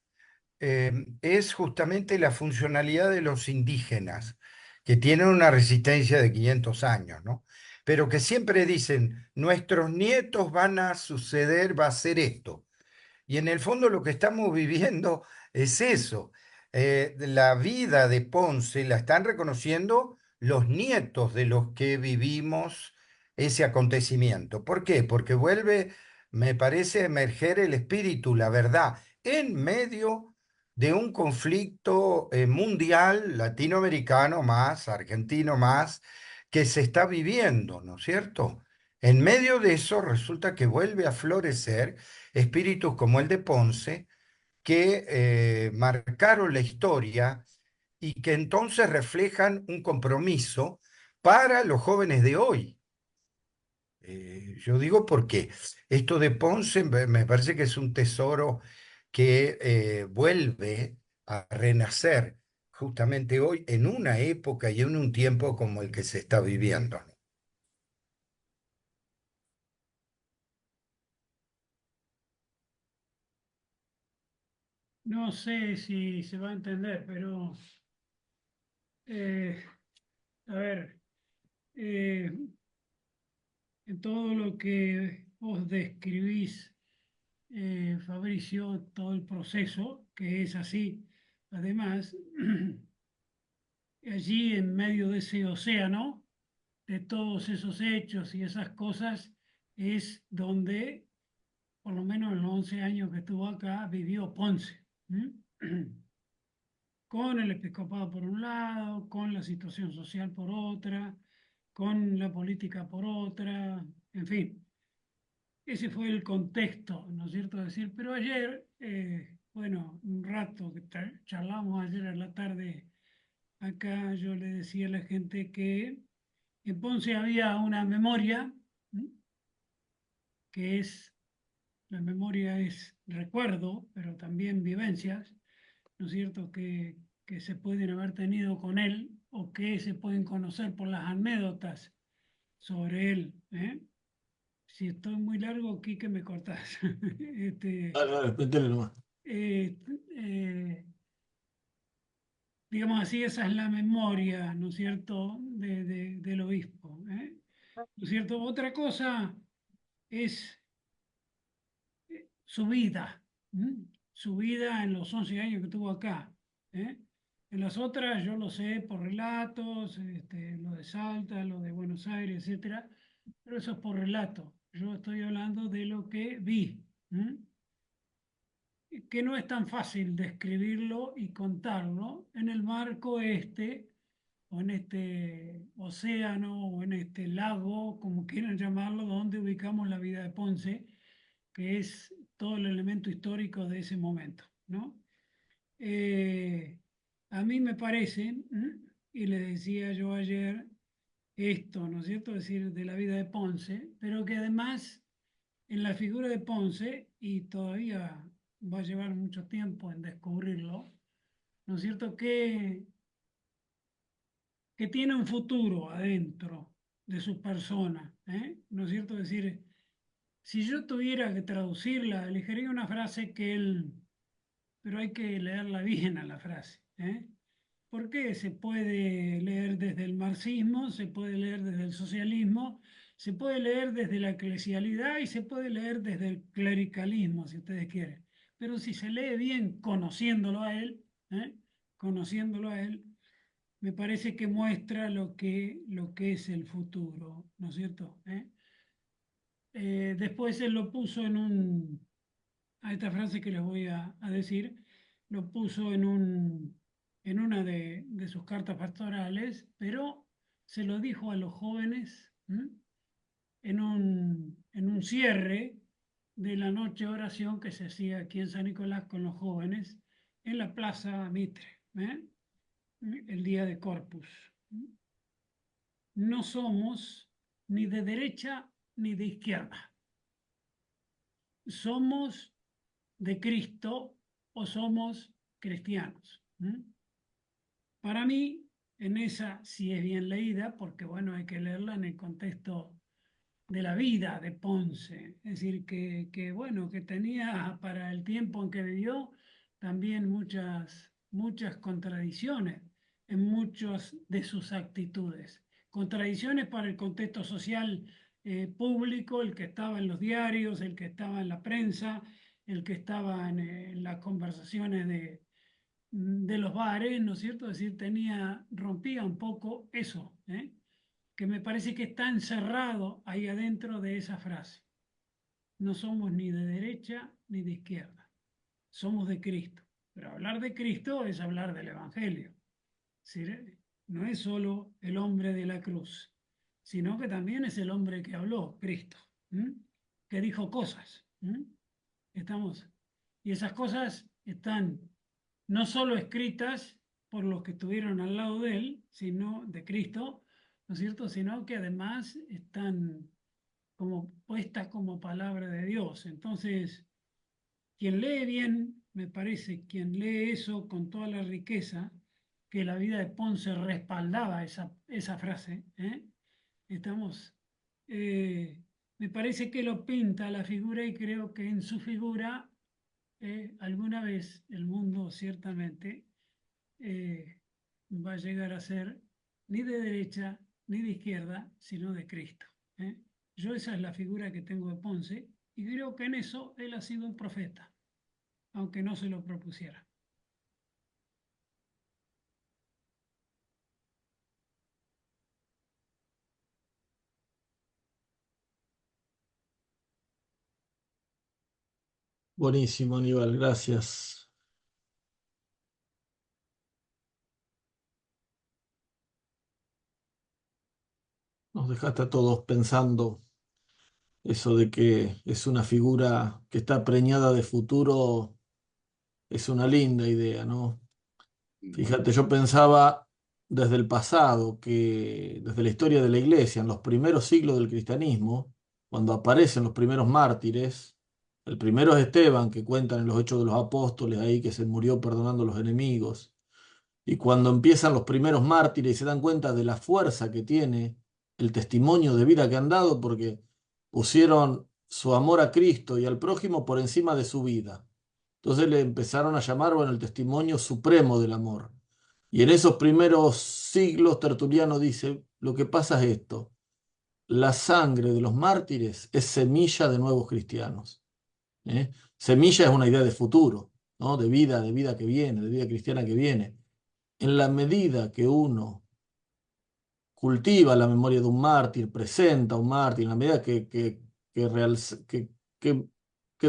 es justamente la funcionalidad de los indígenas, que tienen una resistencia de 500 años, ¿no? Pero que siempre dicen, nuestros nietos van a suceder, va a ser esto. Y en el fondo lo que estamos viviendo es eso. La vida de Ponce la están reconociendo los nietos de los que vivimos ese acontecimiento. ¿Por qué? Porque vuelve, me parece, a emerger el espíritu, la verdad, en medio de un conflicto mundial, latinoamericano más, argentino más, que se está viviendo, ¿no es cierto? En medio de eso resulta que vuelve a florecer espíritus como el de Ponce, que marcaron la historia y que entonces reflejan un compromiso para los jóvenes de hoy. Yo digo porque esto de Ponce me parece que es un tesoro que vuelve a renacer justamente hoy en una época y en un tiempo como el que se está viviendo. No sé si se va a entender, pero eh, a ver, eh, en todo lo que vos describís, Fabricio, todo el proceso, que es así, además, allí en medio de ese océano, de todos esos hechos y esas cosas, es donde, por lo menos en los 11 años que estuvo acá, vivió Ponce. Con el episcopado por un lado, con la situación social por otra, con la política por otra, en fin, ese fue el contexto, ¿no es cierto? Decir, pero ayer, bueno, un rato que charlamos ayer a la tarde acá, yo le decía a la gente que en Ponce había una memoria, que es, la memoria es recuerdo, pero también vivencias, ¿no es cierto?, que se pueden haber tenido con él o que se pueden conocer por las anécdotas sobre él. Si estoy muy largo, Quique, me cortás. Dale, dale, métele nomás. Eh, eh, digamos así, esa es la memoria, ¿no es cierto?, del obispo. ¿No es cierto? Otra cosa es su vida, su vida en los 11 años que tuvo acá. ¿eh? En las otras yo lo sé por relatos, lo de Salta, lo de Buenos Aires, etcétera, pero eso es por relato. Yo estoy hablando de lo que vi, que no es tan fácil describirlo y contarlo en el marco o en este océano, o en este lago, como quieran llamarlo, donde ubicamos la vida de Ponce, que es todo el elemento histórico de ese momento, ¿no? Eh, a mí me parece, y le decía yo ayer esto, ¿no es cierto?, decir, de la vida de Ponce, pero que además en la figura de Ponce, y todavía va a llevar mucho tiempo en descubrirlo, ¿no es cierto? Que tiene un futuro adentro de su persona, ¿eh? ¿No es cierto? Es decir, si yo tuviera que traducirla, elegiría una frase que él, pero hay que leerla bien a la frase, ¿eh? Porque se puede leer desde el marxismo, se puede leer desde el socialismo, se puede leer desde la eclesialidad y se puede leer desde el clericalismo, si ustedes quieren. Pero si se lee bien conociéndolo a él, ¿eh? Conociéndolo a él, me parece que muestra lo que es el futuro, ¿no es cierto? Después él lo puso a esta frase que les voy a decir, lo puso en una de sus cartas pastorales, pero se lo dijo a los jóvenes, ¿m? En un cierre de la noche de oración que se hacía aquí en San Nicolás con los jóvenes en la Plaza Mitre, ¿eh? El día de Corpus. No somos ni de derecha ni de izquierda. Somos de Cristo o somos cristianos. Para mí, en esa sí es bien leída, porque bueno, hay que leerla en el contexto de la vida de Ponce. Es decir, que bueno, que tenía para el tiempo en que vivió también muchas contradicciones en muchas de sus actitudes. Contradicciones para el contexto social público, el que estaba en los diarios, el que estaba en la prensa, el que estaba en las conversaciones de los bares, ¿no es cierto? Es decir, rompía un poco eso, que me parece que está encerrado ahí adentro de esa frase. No somos ni de derecha ni de izquierda, somos de Cristo. Pero hablar de Cristo es hablar del Evangelio. Es decir, no es solo el hombre de la cruz, sino que también es el hombre que habló, Cristo, que dijo cosas. Estamos, y esas cosas están no solo escritas por los que estuvieron al lado de él, sino de Cristo, ¿no es cierto? Sino que además están como puestas como palabra de Dios. Entonces, quien lee bien, me parece, quien lee eso con toda la riqueza, que la vida de Ponce respaldaba esa frase, estamos, me parece que lo pinta la figura y creo que en su figura alguna vez el mundo ciertamente va a llegar a ser ni de derecha ni de izquierda, sino de Cristo. Yo esa es la figura que tengo de Ponce y creo que en eso él ha sido un profeta, aunque no se lo propusiera. Buenísimo, Aníbal, gracias. Nos dejaste a todos pensando eso de que es una figura que está preñada de futuro, es una linda idea, ¿no? Fíjate, yo pensaba desde el pasado, que desde la historia de la Iglesia, en los primeros siglos del cristianismo, cuando aparecen los primeros mártires, el primero es Esteban, que cuentan en los Hechos de los Apóstoles, ahí que se murió perdonando a los enemigos. Y cuando empiezan los primeros mártires y se dan cuenta de la fuerza que tiene el testimonio de vida que han dado, porque pusieron su amor a Cristo y al prójimo por encima de su vida. Entonces le empezaron a llamar, bueno, el testimonio supremo del amor. Y en esos primeros siglos Tertuliano dice, lo que pasa es esto, la sangre de los mártires es semilla de nuevos cristianos. Semilla es una idea de futuro, ¿no? De vida que viene, de vida cristiana que viene. En la medida que uno cultiva la memoria de un mártir, presenta a un mártir, en la medida que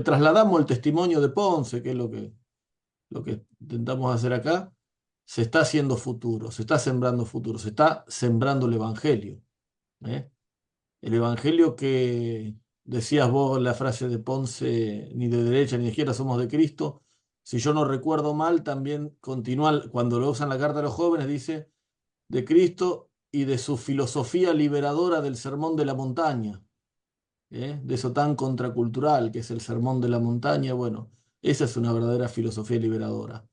trasladamos el testimonio de Ponce, que es lo que intentamos hacer acá, se está haciendo futuro, se está sembrando futuro, se está sembrando el Evangelio. El Evangelio que decías vos, la frase de Ponce, ni de derecha ni de izquierda somos de Cristo. Si yo no recuerdo mal, también continúa, cuando lo usan la carta a los jóvenes, dice de Cristo y de su filosofía liberadora del Sermón de la Montaña, de eso tan contracultural que es el Sermón de la Montaña. Bueno, Esa es una verdadera filosofía liberadora.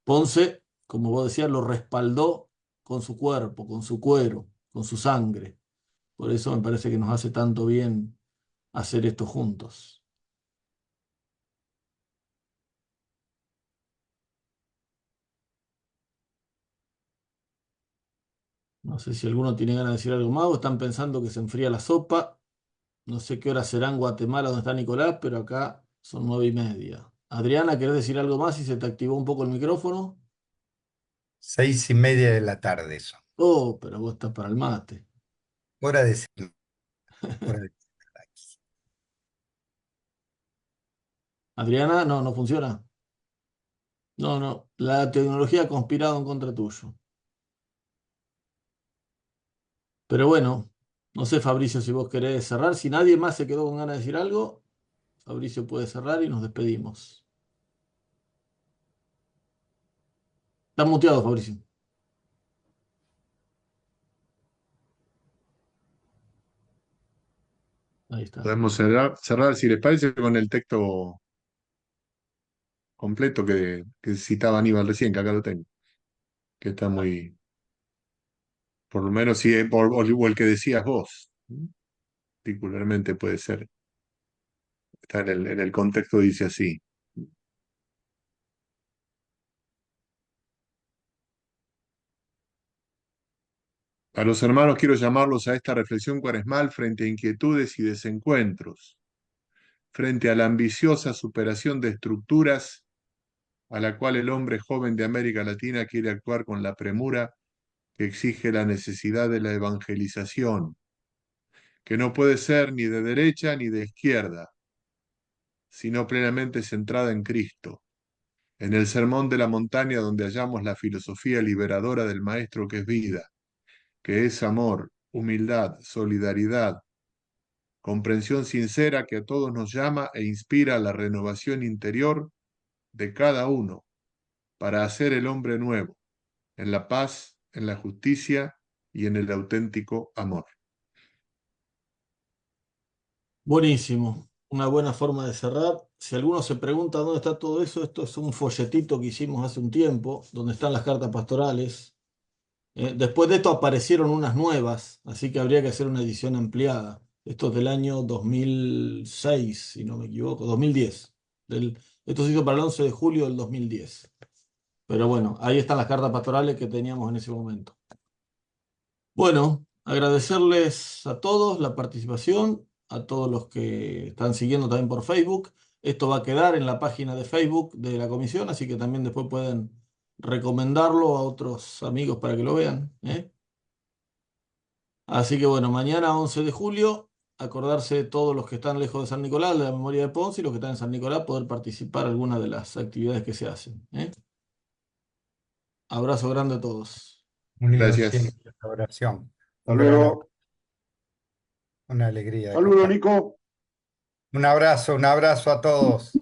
Ponce, como vos decías, lo respaldó con su cuerpo, con su cuero, con su sangre. Por eso me parece que nos hace tanto bien hacer esto juntos. No sé si alguno tiene ganas de decir algo más o están pensando que se enfría la sopa. No sé qué hora será en Guatemala donde está Nicolás, pero acá son 9:30. Adriana, ¿querés decir algo más si se te activó un poco el micrófono? 6:30 de la tarde eso. Oh, pero vos estás para el mate. Hora de hora de- Adriana, no, no funciona. No, no, la tecnología ha conspirado en contra tuyo. Pero bueno, no sé, Fabricio, si vos querés cerrar. Si nadie más se quedó con ganas de decir algo, Fabricio puede cerrar y nos despedimos. Estás muteado, Fabricio. Ahí está. Podemos cerrar, si les parece, con el texto completo que citaba Aníbal recién, que acá lo tengo, que está muy, por lo menos, si, o el que decías vos, particularmente puede ser. Está en el contexto, dice así. A los hermanos quiero llamarlos a esta reflexión cuaresmal frente a inquietudes y desencuentros, frente a la ambiciosa superación de estructuras a la cual el hombre joven de América Latina quiere actuar con la premura que exige la necesidad de la evangelización, que no puede ser ni de derecha ni de izquierda, sino plenamente centrada en Cristo, en el sermón de la montaña donde hallamos la filosofía liberadora del Maestro que es vida, que es amor, humildad, solidaridad, comprensión sincera que a todos nos llama e inspira la renovación interior de cada uno para hacer el hombre nuevo, en la paz, en la justicia y en el auténtico amor. Buenísimo. Una buena forma de cerrar. Si alguno se pregunta dónde está todo eso, esto es un folletito que hicimos hace un tiempo, donde están las cartas pastorales. Después de esto aparecieron unas nuevas, así que habría que hacer una edición ampliada. Esto es del año 2006, si no me equivoco, 2010. Esto se hizo para el 11 de julio del 2010. Pero bueno, ahí están las cartas pastorales que teníamos en ese momento. Bueno, agradecerles a todos la participación, a todos los que están siguiendo también por Facebook. Esto va a quedar en la página de Facebook de la comisión, así que también después pueden recomendarlo a otros amigos para que lo vean, ¿eh? Así que bueno, mañana 11 de julio, acordarse de todos los que están lejos de San Nicolás, de la memoria de Ponce, y los que están en San Nicolás, poder participar en alguna de las actividades que se hacen, ¿eh? Abrazo grande a todos. Unidos Gracias. siempre en la oración. Hasta luego. Una alegría de Saludos, compartir. Nico. Un abrazo a todos.